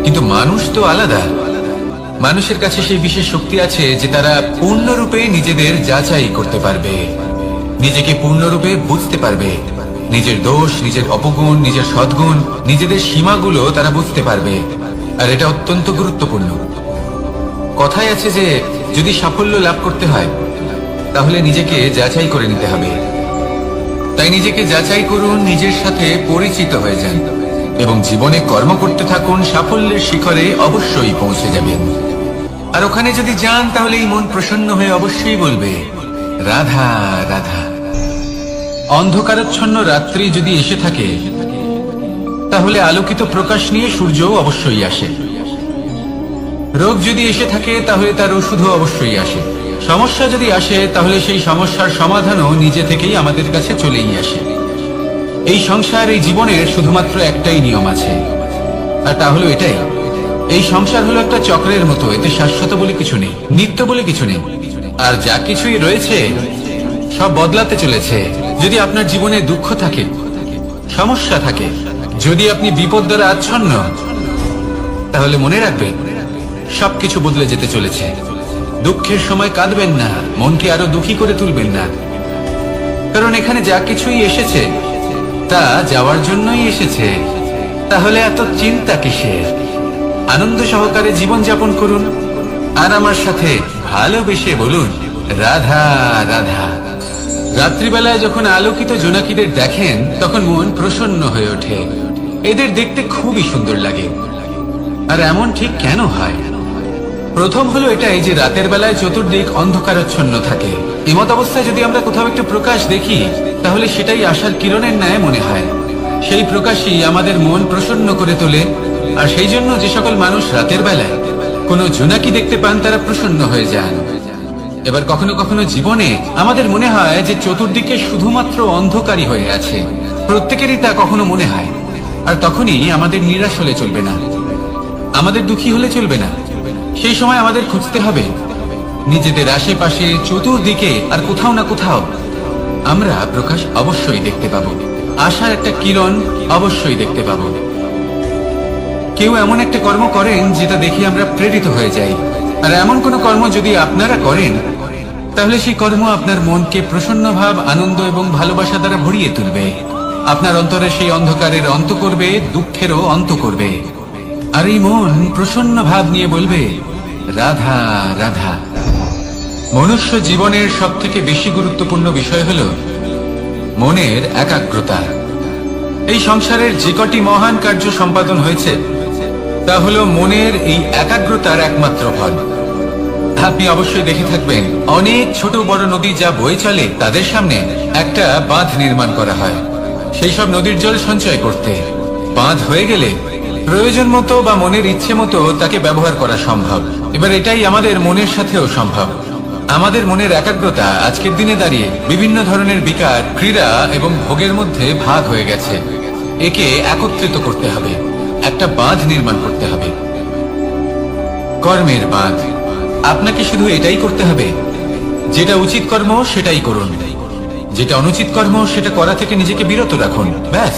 কিন্তু মানুষ তো আলাদা। মানুষের কাছে সেই বিশেষ শক্তি আছে যে তারা পূর্ণরূপে নিজেদের যাচাই করতে পারবে, নিজেকে পূর্ণরূপে বুঝতে পারবে, নিজের দোষ, নিজের অপগুণ, নিজের সদ্গুণ, নিজেদের সীমাগুলো তারা বুঝতে পারবে। আর এটা অত্যন্ত গুরুত্বপূর্ণ। কথায় আছে যে যদি সাফল্য লাভ করতে হয় তাহলে নিজেকে যাচাই করে নিতে হবে। তাই নিজেকে যাচাই করুন, নিজের সাথে পরিচিত হয়ে যান এবং জীবনে কর্ম করতে থাকুন। সাফল্যের শিখরে অবশ্যই পৌঁছে যাবেন। আর ওখানে যদি যান তাহলে এই মন প্রসন্ন হয়ে অবশ্যই বলবে, রাধা রাধা। অন্ধকারাচ্ছন্ন রাত্রি যদি এসে থাকে তাহলে আলোকিত প্রকাশ নিয়ে সূর্যও অবশ্যই আসে। রোগ যদি এসে থাকে তাহলে তার ওষুধও অবশ্যই আসে। সমস্যা যদি আসে তাহলে সেই সমস্যার সমাধানও নিজে থেকেই আমাদের কাছে চলেই আসে। এই সংসার, এই জীবনের শুধুমাত্র একটাই নিয়ম আছে, আর তা হলো এটাই, এই সংসার হলো একটা চক্রের মতো। এতে শাশ্বত বলে কিছু নেই, নিত্য বলে কিছু নেই। আর যা কিছুই রয়েছে সব বদলাতে চলেছে। যদি আপনার জীবনে দুঃখ থাকে, সমস্যা থাকে, যদি আপনি বিপদ দ্বারা আচ্ছন্ন, তাহলে মনে রাখবেন সবকিছু বদলে যেতে চলেছে। দুঃখের সময় কাঁদবেন না, মনকে আরো দুঃখী করে তুলবেন না, কারণ এখানে যা কিছুই এসেছে তা যাওয়ার জন্যই এসেছে। তাহলে এত চিন্তা কিসের? আনন্দ সহকারে জীবন যাপন করুন আর আমার সাথে ভালোবেসে বলুন, রাধা রাধা। রাত্রিবেলায় যখন আলোকিত জোনাকিদের দেখেন তখন মন প্রসন্ন হয়ে ওঠে। এদের দেখতে খুবই সুন্দর লাগে। আর এমন ঠিক কেন হয়? প্রথম হলো এটাই যে রাতের বেলায় চতুর্দিক অন্ধকারাচ্ছন্ন থাকে। এমত অবস্থায় যদি আমরা কোথাও একটু প্রকাশ দেখি তাহলে সেটাই আশার কিরণের ন্যায় মনে হয়। সেই প্রকাশই আমাদের মন প্রসন্ন করে তোলে। আর সেই জন্য যে সকল মানুষ রাতের বেলায় কোনো জোনাকি দেখতে পান তারা প্রসন্ন হয়ে যান। এবার কখনো কখনো জীবনে আমাদের মনে হয় যে চতুর্দিকে শুধুমাত্র অন্ধকারই হয়ে আছে। প্রত্যেকেরই তা কখনো মনে হয়। আর তখনই আমাদের নিরাশ হলে চলবে না, আমাদের দুঃখী হলে চলবে না। সেই সময় আমাদের খুঁজতে হবে নিজেদের আশেপাশে, চতুর্দিকে, আর কোথাও না কোথাও আমরা প্রকাশ অবশ্যই দেখতে পাবো। আশার একটা কিরণ অবশ্যই দেখতে পাবো। কেউ এমন একটা কর্ম করেন যেটা দেখে আমরা প্রেরিত হয়ে যাই। আর এমন কোন কর্ম যদি আপনারা করেন তাহলে সেই কর্ম আপনার মনকে প্রসন্ন ভাব, আনন্দ এবং ভালোবাসা দ্বারা ভরিয়ে তুলবে। আপনার অন্তরে সেই অন্ধকারের অন্ত করবে, দুঃখেরও অন্ত করবে। আর এই মন প্রসন্ন ভাব নিয়ে বলবে, রাধা রাধা। মনুষ্য জীবনের সব থেকে বেশি গুরুত্বপূর্ণ বিষয় হলো মনের একাগ্রতা। এই সংসারের যে কটি মহান কার্য সম্পাদন হয়েছে তা হলো মনের এই একাগ্রতার একমাত্র ফল। আপনি অবশ্যই দেখে থাকবেন অনেক ছোট বড় নদী যা বয়ে চলে তাদের সামনে একটা বাঁধ নির্মাণ করা হয় সেই সব নদীর জল সঞ্চয় করতে। বাঁধ হয়ে গেলে প্রয়োজন মতো বা মনের ইচ্ছে মতো তাকে ব্যবহার করা সম্ভব। এবার এটাই আমাদের মনের সাথেও সম্ভব। আমাদের মনের একাগ্রতা আজকের দিনে দাঁড়িয়ে বিভিন্ন ধরনের বিকার, ক্রীড়া এবং ভোগের মধ্যে ভাগ হয়ে গেছে। একে একত্রিত করতে হবে, একটা বাঁধ নির্মাণ করতে হবে, কর্মের বাঁধ। আপনাকে শুধু এটাই করতে হবে, যেটা উচিত কর্ম সেটাই করুন, যেটা অনুচিত কর্ম সেটা করা থেকে নিজেকে বিরত রাখুন। ব্যাস,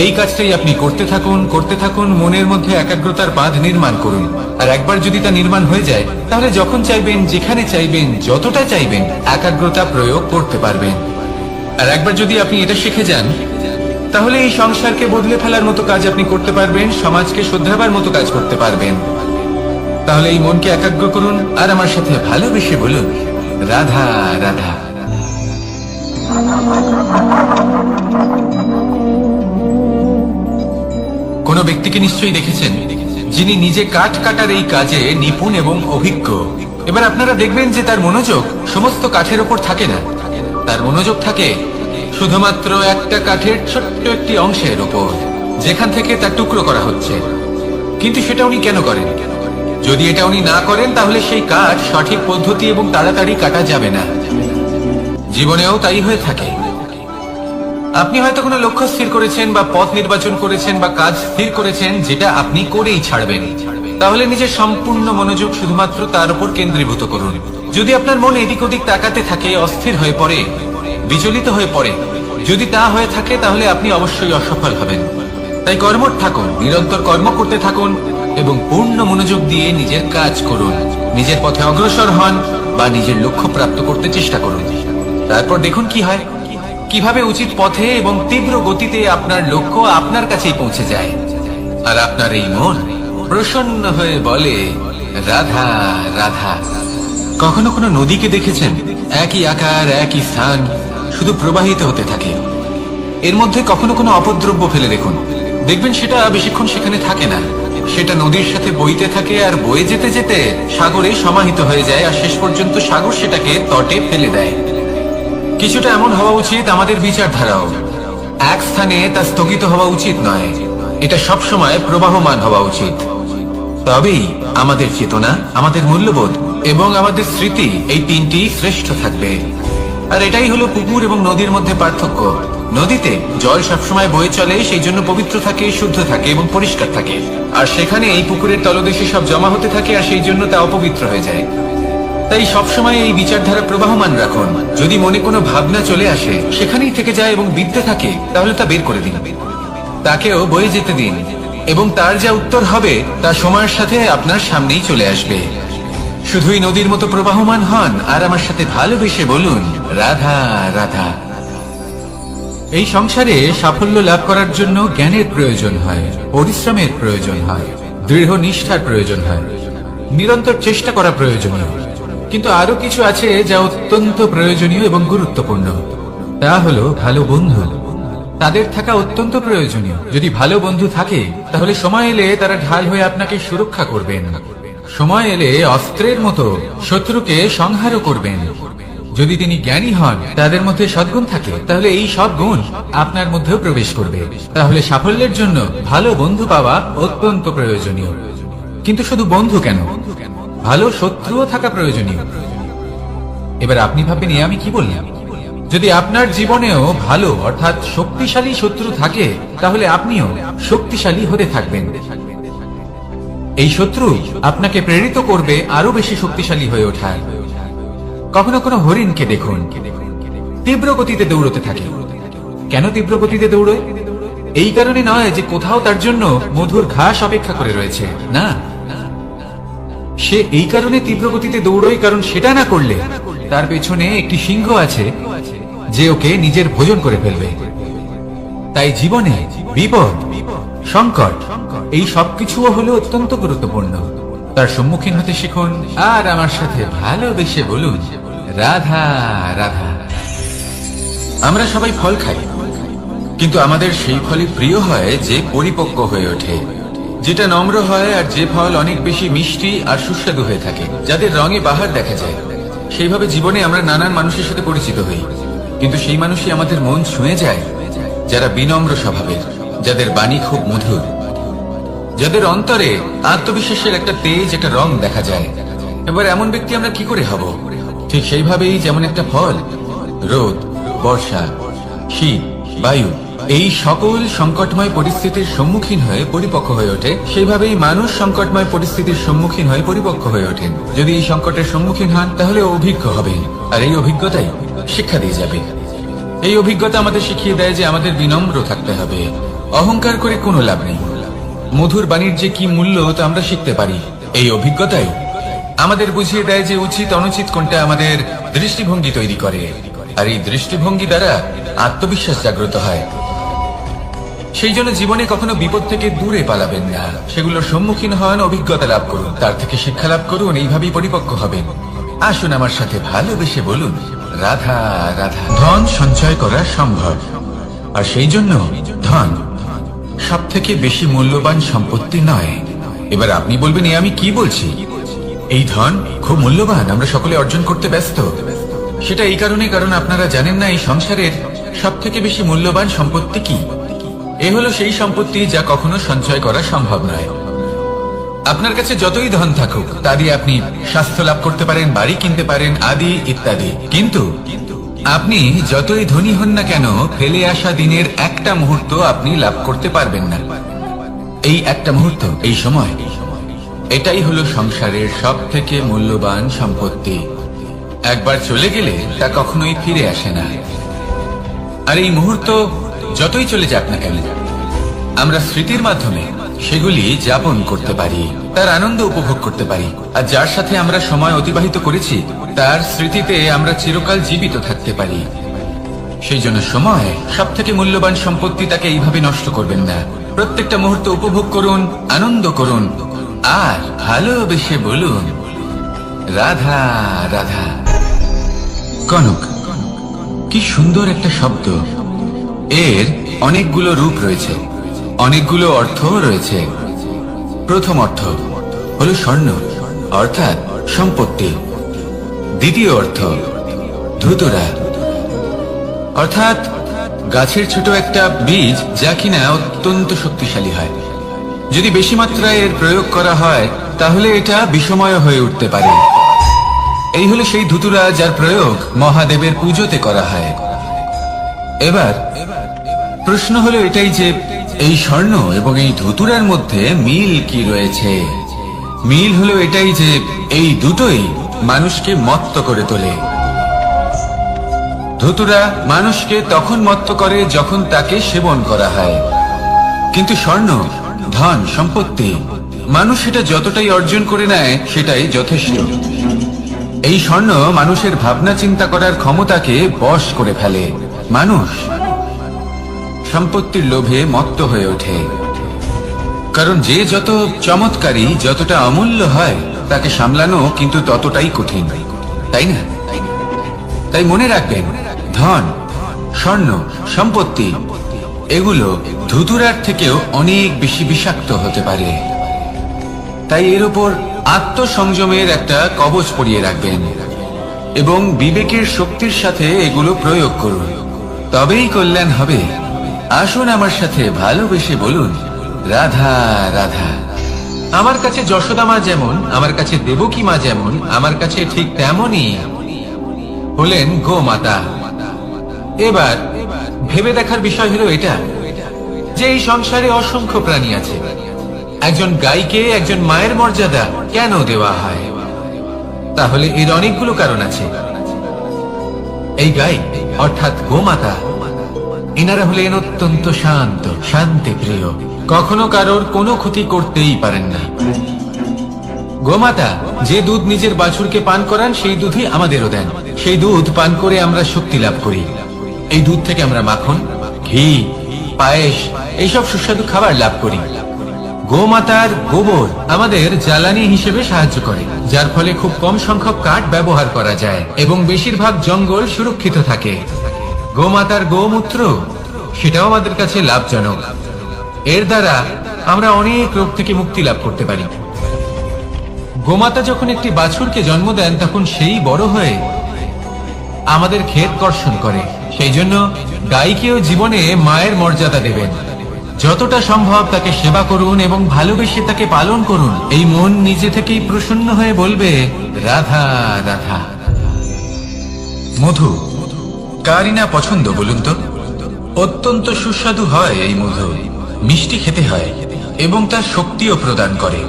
এই কাজটাই আপনি করতে থাকুন, করতে থাকুন। মনের মধ্যে একাগ্রতার বাঁধ নির্মাণ করুন। আর একবার যদি তা নির্মাণ হয়ে যায় তাহলে যখন চাইবেন, যেখানে চাইবেন, যতটা চাইবেন একাগ্রতা প্রয়োগ করতে পারবেন। আর একবার যদি আপনি এটা শিখে যান তাহলে এই সংসারকে বদলে ফেলার মতো কাজ আপনি করতে পারবেন, সমাজকে শুধরাবার মতো কাজ করতে পারবেন। তাহলে এই মনকে একাগ্র করুন আর আমার সাথে ভালোবেসে বলুন, রাধা রাধা। কোন ব্যক্তিকে নিশ্চয়ই দেখেছেন যিনি নিজে কাঠ কাটার এই কাজে নিপুণ এবং অভিজ্ঞ। এবার আপনারা দেখবেন যে তার মনোযোগ সমস্ত কাঠের ওপর থাকে না, তার মনোযোগ থাকে শুধুমাত্র একটা কাঠের ছোট্ট একটি অংশের ওপর, যেখান থেকে তার টুকরো করা হচ্ছে। কিন্তু সেটা উনি কেন করেন? যদি এটা উনি না করেন তাহলে সেই কাঠ সঠিক পদ্ধতি এবং তাড়াতাড়ি কাটা যাবে না। জীবনেও তাই হয়ে থাকে। আপনি হয়তো কোনো লক্ষ্য স্থির করেছেন বা পথ নির্বাচন করেছেন বা কাজ স্থির করেছেন যেটা আপনি করেই ছাড়বেন। তাহলে নিজের সম্পূর্ণ মনোযোগ শুধুমাত্র তার উপর কেন্দ্রীভূত করুন। যদি আপনার মন এদিক ওদিক তাকাতে থাকে, অস্থির হয়ে পড়ে, বিচলিত হয়ে পড়ে, যদি তা হয়ে থাকে তাহলে আপনি অবশ্যই অসফল হবেন। তাই কর্মঠ থাকুন, নিরন্তর কর্ম করতে থাকুন এবং পূর্ণ মনোযোগ দিয়ে নিজের কাজ করুন। নিজের পথে অগ্রসর হন বা নিজের লক্ষ্য প্রাপ্ত করতে চেষ্টা করুন। তারপর দেখুন কি হয়, কিভাবে উচিত পথে এবং তীব্র গতিতে আপনার লক্ষ্য আপনার কাছেই পৌঁছে যায়। আর আপনার এই মন প্রসন্ন হয়ে বলে, রাধা রাধা। কখনো কোনো নদীকে দেখেছেন? একই আকার, একই স্থান, শুধু প্রবাহিত হতে থাকে। এর মধ্যে কখনো কোনো অপদ্রব্য ফেলে দেখুন, দেখবেন সেটা বেশিক্ষণ সেখানে থাকে না। সেটা নদীর সাথে বইতে থাকে আর বয়ে যেতে যেতে সাগরে সমাহিত হয়ে যায়, আর শেষ পর্যন্ত সাগর সেটাকে তটে ফেলে দেয়। কিছুটা এমন হওয়া উচিত আমাদের বিচারধারাও। এক স্থানে তা স্থগিত হওয়া উচিত নয়, এটা সবসময় প্রবাহমান হওয়া উচিত। তবেই আমাদের চেতনা, আমাদের মূল্যবোধ এবং আমাদের স্মৃতি এই তিনটি শ্রেষ্ঠ থাকবে। আর এটাই হলো পুকুর এবং নদীর মধ্যে পার্থক্য। নদীতে জল সবসময় বয়ে চলে, সেই জন্য পবিত্র থাকে, শুদ্ধ থাকে এবং পরিষ্কার থাকে। আর সেখানে এই পুকুরের তলদেশে সব জমা হতে থাকে, আর সেই জন্য তা অপবিত্র হয়ে যায়। তাই সবসময় এই বিচারধারা প্রবাহমান রাখুন। যদি মনে কোনো ভাবনা চলে আসে, সেখানেই থেকে যায় এবং বিদ্যে থাকে, তাহলে তা বের করে দিন, তাকেও বয়ে যেতে দিন, এবং তার যা উত্তর হবে তা সময়ের সাথে আপনার সামনেই চলে আসবে। শুধুই নদীর মতো প্রবাহমান হন আর আমার সাথে ভালোবেসে বলুন, রাধা রাধা। এই সংসারে সাফল্য লাভ করার জন্য জ্ঞানের প্রয়োজন হয়, পরিশ্রমের প্রয়োজন হয়, দৃঢ় নিষ্ঠার প্রয়োজন হয়, নিরন্তর চেষ্টা করা প্রয়োজনীয়। কিন্তু আরো কিছু আছে যা অত্যন্ত প্রয়োজনীয় এবং গুরুত্বপূর্ণ। তা হলো ভালো বন্ধু। তাদের থাকা অত্যন্ত প্রয়োজনীয়। যদি ভালো বন্ধু থাকে, তাহলে সময় এলে তারা ঢাল হয়ে আপনাকে সুরক্ষা করবেন। সময় এলে অস্ত্রের মতো শত্রুকে সংহারও করবেন। যদি তিনি জ্ঞানী হন, তাদের মধ্যে সদ্গুণ থাকে, তাহলে এই সব গুণ আপনার মধ্যেও প্রবেশ করবে। তাহলে সাফল্যের জন্য ভালো বন্ধু পাওয়া অত্যন্ত প্রয়োজনীয়। কিন্তু শুধু বন্ধু কেন, ভালো শত্রুও থাকা প্রয়োজনীয়। এবার আপনি ভাববেন, আমি কি বললাম? যদি আপনার জীবনেও ভালো অর্থাৎ শক্তিশালী শত্রু থাকে, তাহলে আপনিও শক্তিশালী হতে থাকবেন। এই শত্রু আপনাকে প্রেরিত করবে আরো বেশি শক্তিশালী হয়ে ওঠার। কখনো কোনো হরিণকে দেখুন, তীব্র গতিতে দৌড়তে থাকে। কেন তীব্র গতিতে দৌড়য়? এই কারণে নয় যে কোথাও তার জন্য মধুর ঘাস অপেক্ষা করে রয়েছে, না। সে এই কারণে তীব্র গতিতে দৌড়য় কারণ সেটা না করলে তার পেছনে একটি সিংহ আছে যে ওকে নিজের ভোজন করে ফেলবে। তাই জীবনে বিপদ, সংকট, এই সবকিছুও হলো অত্যন্ত গুরুত্বপূর্ণ। তার সম্মুখীন হতে শিখুন আর আমার সাথে ভালোবেসে বলুন, রাধা রাধা। আমরা সবাই ফল খাই, কিন্তু আমাদের সেই ফলই প্রিয় হয় যে পরিপক্ক হয়ে ওঠে, যেটা নম্র হয়, আর যে ফল অনেক বেশি মিষ্টি আর সুস্বাদু হয়ে থাকে, যাদের রঙে বাহার দেখা যায়। সেইভাবে জীবনে আমরা নানান মানুষের সাথে পরিচিত হই, কিন্তু সেই মানুষই আমাদের মন ছুঁয়ে যায় যারা বিনম্র স্বভাবের, যাদের বাণী খুব মধুর, যাদের অন্তরে আত্মবিশ্বাসের একটা তেজ, একটা রং দেখা যায়। এবার এমন ব্যক্তি আমরা কি করে হব? ঠিক সেইভাবেই যেমন একটা ফল রোদ, বর্ষা, শীত, বায়ু, এই সকল সংকটময় পরিস্থিতির সম্মুখীন হয়ে পরিপক্ক হয়ে ওঠে, সেইভাবেই মানুষ সংকটময় পরিস্থিতির সম্মুখীন হয়ে পরিপক্ক হয়ে ওঠেন। যদি এই সংকটের সম্মুখীন হন, তাহলে অভিজ্ঞ হবেন, আর এই অভিজ্ঞতাই শিক্ষা দিয়ে যাবে। এই অভিজ্ঞতা আমাদের শিখিয়ে দেয় যে আমাদের বিনম্র থাকতে হবে। অহংকার করে কোনো লাভ নেই। মধুর বাণীর যে কি মূল্য তা আমরা শিখতে পারি। এই অভিজ্ঞতাই আমাদের বুঝিয়ে দেয় যে উচিত অনুচিত কোনটা, আমাদের দৃষ্টিভঙ্গি তৈরি করে, আর এই দৃষ্টিভঙ্গি দ্বারা আত্মবিশ্বাস জাগ্রত হয়। সেই জন্য জীবনে কখনো বিপদ থেকে দূরে পালাবেন না, সেগুলোর সম্মুখীন হন, অভিজ্ঞতা লাভ করুন, তার থেকে শিক্ষা লাভ করুন, এইভাবেই পরিপক্ক হবেন। আসুন আমার সাথে ভালোবেসে বলুন, রাধা রাধা। ধন সঞ্চয় করা সম্ভব, আর সেই জন্য ধন সব থেকে বেশি মূল্যবান সম্পত্তি নয়। এবার আপনি বলবেন, আমি কি বলছি? এই ধন খুব মূল্যবান, আমরা সকলে অর্জন করতে ব্যস্ত। সেটা এই কারণে, কারণ আপনারা জানেন না এই সংসারের সব থেকে বেশি মূল্যবান সম্পত্তি কি। এ হলো সেই সম্পত্তি যা কখনো সঞ্চয় করা সম্ভব নয়। আপনার কাছে যতই ধন থাকুক, তা দিয়ে আপনি স্বাস্থ্য লাভ করতে পারেন, বাড়ি কিনতে পারেন, আদি ইত্যাদি। কিন্তু আপনি যতই ধনী হন না কেন, ফেলে আসা দিনের একটা মুহূর্ত আপনি লাভ করতে পারবেন না। এই একটা মুহূর্ত, এই সময়, এটাই হলো সংসারের সব থেকে মূল্যবান সম্পত্তি। একবার চলে গেলে তা কখনোই ফিরে আসে না। আর এই মুহূর্ত যতই চলে যাক না কেন, আমরা স্মৃতির মাধ্যমে সেগুলি যাপন করতে পারি, তার আনন্দ উপভোগ করতে পারি। আর যার সাথে আমরা সময় অতিবাহিত করেছি, তার স্মৃতিতে আমরা চিরকাল জীবিত থাকতে পারি। সেই জন্য সময় সব থেকে মূল্যবান সম্পত্তি, তাকে এইভাবে নষ্ট করবেন না। প্রত্যেকটা মুহূর্ত উপভোগ করুন, আনন্দ করুন, আর ভালোবেসে বলুন, রাধা রাধা। কনক, কি সুন্দর একটা শব্দ। এর অনেকগুলো রূপ রয়েছে, অনেকগুলো অর্থ রয়েছে। প্রথম অর্থ হলো স্বর্ণ, অর্থাৎ সম্পত্তি। দ্বিতীয় অর্থ ধুতুরা, অর্থাৎ গাছের ছোট একটা বীজ, যা কিনা অত্যন্ত শক্তিশালী হয়। যদি বেশি মাত্রায় এর প্রয়োগ করা হয় তাহলে এটা বিষময় হয়ে উঠতে পারে। এই হলো সেই ধুতুরা যার প্রয়োগ মহাদেবের পুজোতে করা হয়। এবার প্রশ্ন হলো এটাই যে এই স্বর্ণ এবং এই ধুতুরার মধ্যে মিল কি রয়েছে। মিল হলো এটাই যে এই দুটোই মানুষকে মত্ত করে তোলে। ধুতুরা মানুষকে তখন মত্ত করে যখন তাকে সেবন করা হয়, কিন্তু স্বর্ণ, ধন সম্পত্তি, মানুষ সেটা যতটাই অর্জন করে নেয় সেটাই যথেষ্ট। এই স্বর্ণ মানুষের ভাবনা চিন্তা করার ক্ষমতাকে বশ করে ফেলে। মানুষ সম্পত্তির লোভে মত্ত হয়ে ওঠে, কারণ যে যত চমৎকারী, যতটা অমূল্য হয় তাকে সামলানো কিন্তু ততটাই কঠিন, তাই না? তাই মনে রাখবেন, ধন, স্বর্ণ, সম্পত্তি এগুলো ধুতুরার থেকেও অনেক বেশি বিষাক্ত হতে পারে। তাই এর উপর আত্মসংযমের একটা কবচ পরিয়ে রাখবেন এবং বিবেকের শক্তির সাথে এগুলো প্রয়োগ করুন, তবেই কল্যাণ হবে। আসুন আমার সাথে ভালোবেসে বলুন, রাধা রাধা। আমার কাছে যশোদা মা যেমন, আমার কাছে দেবকী মা যেমন, আমার কাছে ঠিক তেমনই হলেন গোমাতা। এবার ভেবে দেখার বিষয় হলো এটা যে এই সংসারে অসংখ্য প্রাণী আছে। একজন গাইকে একজন মায়ের মর্যাদা কেন দেওয়া হয়? তাহলে এর অনেকগুলো কারণ আছে। এই গাই অর্থাৎ গোমাতা, এনারা হলেন অত্যন্ত শান্ত, শান্তি প্রিয়, কখনো কারোর কোনো ক্ষতি করতেই পারেন না। গোমাতা যে দুধ নিজের বাছুরকে পান করান সেই দুধই আমাদেরও দেন। সেই দুধ পান করে আমরা শক্তি লাভ করি। এই দুধ থেকে আমরা মাখন, ঘি, পায়েস এইসব সুস্বাদু খাবার লাভ করি। গোমাতার গোবর আমাদের জ্বালানি হিসেবে সাহায্য করে, যার ফলে খুব কম সংখ্যক কাঠ ব্যবহার করা যায় এবং বেশিরভাগ জঙ্গল সুরক্ষিত থাকে। গোমাতার গোমূত্র সেটাও আমাদের কাছে লাভজনক। এর দ্বারা আমরা অনেক রোগ থেকে মুক্তি লাভ করতে পারি। গোমাতা যখন একটি বাছুরকে জন্ম দেন তখন সেই বড় হয়ে আমাদের ক্ষেত কর্ষণ করে। সেই জন্য গাইকেও জীবনে মায়ের মর্যাদা দেবেন। যতটা সম্ভব তাকে সেবা করুন এবং ভালোবেসে তাকে পালন করুন। এই মন নিজে থেকেই প্রসন্ন হয়ে বলবে, রাধা রাধা। মধু কারই না পছন্দ বলুন তো? অত্যন্ত সুস্বাদু হয় এই মধু, মিষ্টি খেতে হয় এবং তার শক্তিও প্রদান করে।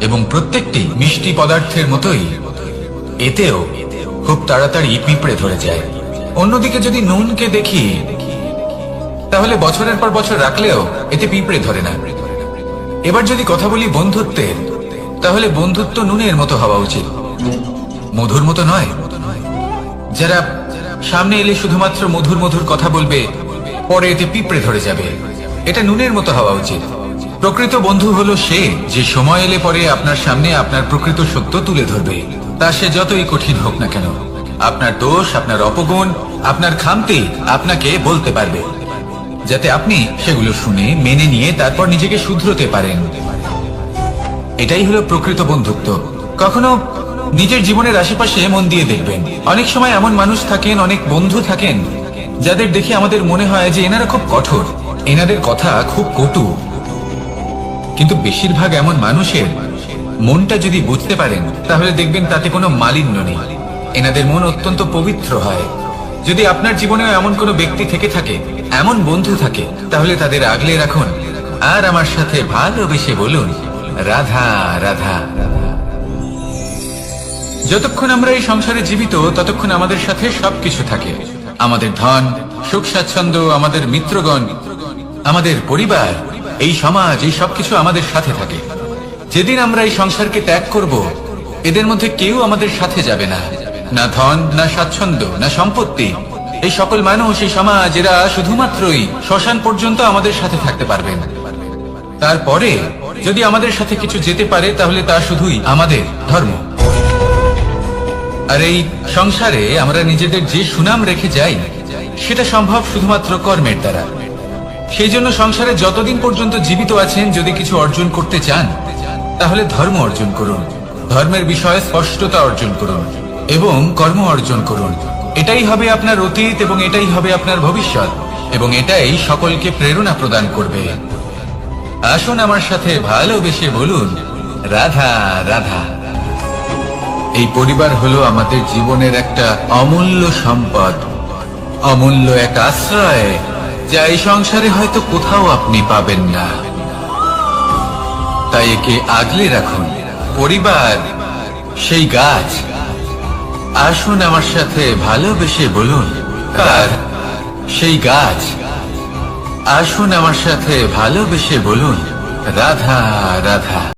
এবং প্রত্যেকটি মিষ্টি পদার্থের মতোই এতেও খুব তাড়াতাড়ি পিঁপড়ে ধরে যায়। অন্যদিকে যদি নুনকে দেখি তাহলে বছরের পর বছর রাখলেও এতে পিঁপড়ে ধরে না। এবার যদি কথা বলি বন্ধুত্বের, তাহলে বন্ধুত্ব নুনের মতো হওয়া উচিত, মধুর মতো নয়। যারা সামনে এলে শুধুমাত্র মধুর মধুর কথা বলবে, পরে এতে পিঁপড়ে ধরে যাবে, এটা নুনের মতো হওয়া উচিত। প্রকৃত বন্ধু হলো সে যে সময় এলে পরে আপনার সামনে আপনার প্রকৃত সত্য তুলে ধরবে, তা সে যতই কঠিন হোক না কেন। আপনার দোষ, আপনার অপগুণ, আপনার খামতি আপনাকে বলতে পারবে, যাতে আপনি সেগুলো শুনে মেনে নিয়ে তারপর নিজেকে শুধরোতে পারেন। এটাই হলো প্রকৃত বন্ধুত্ব। কখনো নিজের জীবনের আশেপাশে মন দিয়ে দেখবেন, অনেক সময় এমন মানুষ থাকেন, অনেক বন্ধু থাকেন যাদের দেখে আমাদের মনে হয় যে এনারা খুব কঠোর, এনাদের কথা খুব কটু। কিন্তু বেশিরভাগ এমন মানুষের মনটা যদি বুঝতে পারেন তাহলে দেখবেন তাতে কোনো মালিন্য নেই। এনাদের মন অত্যন্ত পবিত্র হয়। যদি আপনার জীবনেও এমন কোনো ব্যক্তি থেকে থাকে, এমন বন্ধু থাকে, তাহলে তাদের আগলে রাখুন আর আমার সাথে ভালোবেসে বলুন, রাধা রাধা। যতক্ষণ আমরা এই সংসারে জীবিত ততক্ষণ আমাদের সাথে সবকিছু থাকে। আমাদের ধন, সুখ স্বাচ্ছন্দ্য, আমাদের মিত্রগণ, আমাদের পরিবার, এই সমাজ, এই সবকিছু আমাদের সাথে থাকে। যেদিন আমরা এই সংসারকে ত্যাগ করব, এদের মধ্যে কেউ আমাদের সাথে যাবে না। না ধন, না স্বাচ্ছন্দ্য, না সম্পত্তি। এই সকল মানুষ, এই সমাজ, এরা শুধুমাত্রই শ্মশান পর্যন্ত আমাদের সাথে থাকতে পারবেন। তারপরে যদি আমাদের সাথে কিছু যেতে পারে তাহলে তা শুধুই আমাদের ধর্ম। আর এই সংসারে আমরা নিজেদের যে সুনাম রেখে যাই, সেটা সম্ভব শুধুমাত্র কর্মের দ্বারা। সেই জন্য সংসারে যতদিন পর্যন্ত জীবিত আছেন, যদি কিছু অর্জন করতে চান তাহলে ধর্ম অর্জন করুন, ধর্মের বিষয়ে স্পষ্টতা অর্জন করুন এবং কর্ম অর্জন করুন। এটাই হবে আপনার অতীত এবং এটাই হবে আপনার ভবিষ্যৎ, এবং এটাই সকলকে প্রেরণা প্রদান করবে। আসুন আমার সাথে ভালোবেসে বলুন, রাধা রাধা। এই পরিবার হলো আমাদের জীবনের একটা অমূল্য সম্পদ, অমূল্য এক আশ্রয়, যা এই সংসারে হয়তো কোথাও আপনি পাবেন না। তাই একে আগলে রাখুন। পরিবার সেই গাছ। আসুন আমার সাথে ভালোবেসে বলুন, আর সেই গাছ। আসুন আমার সাথে ভালোবেসে বলুন, রাধা রাধা।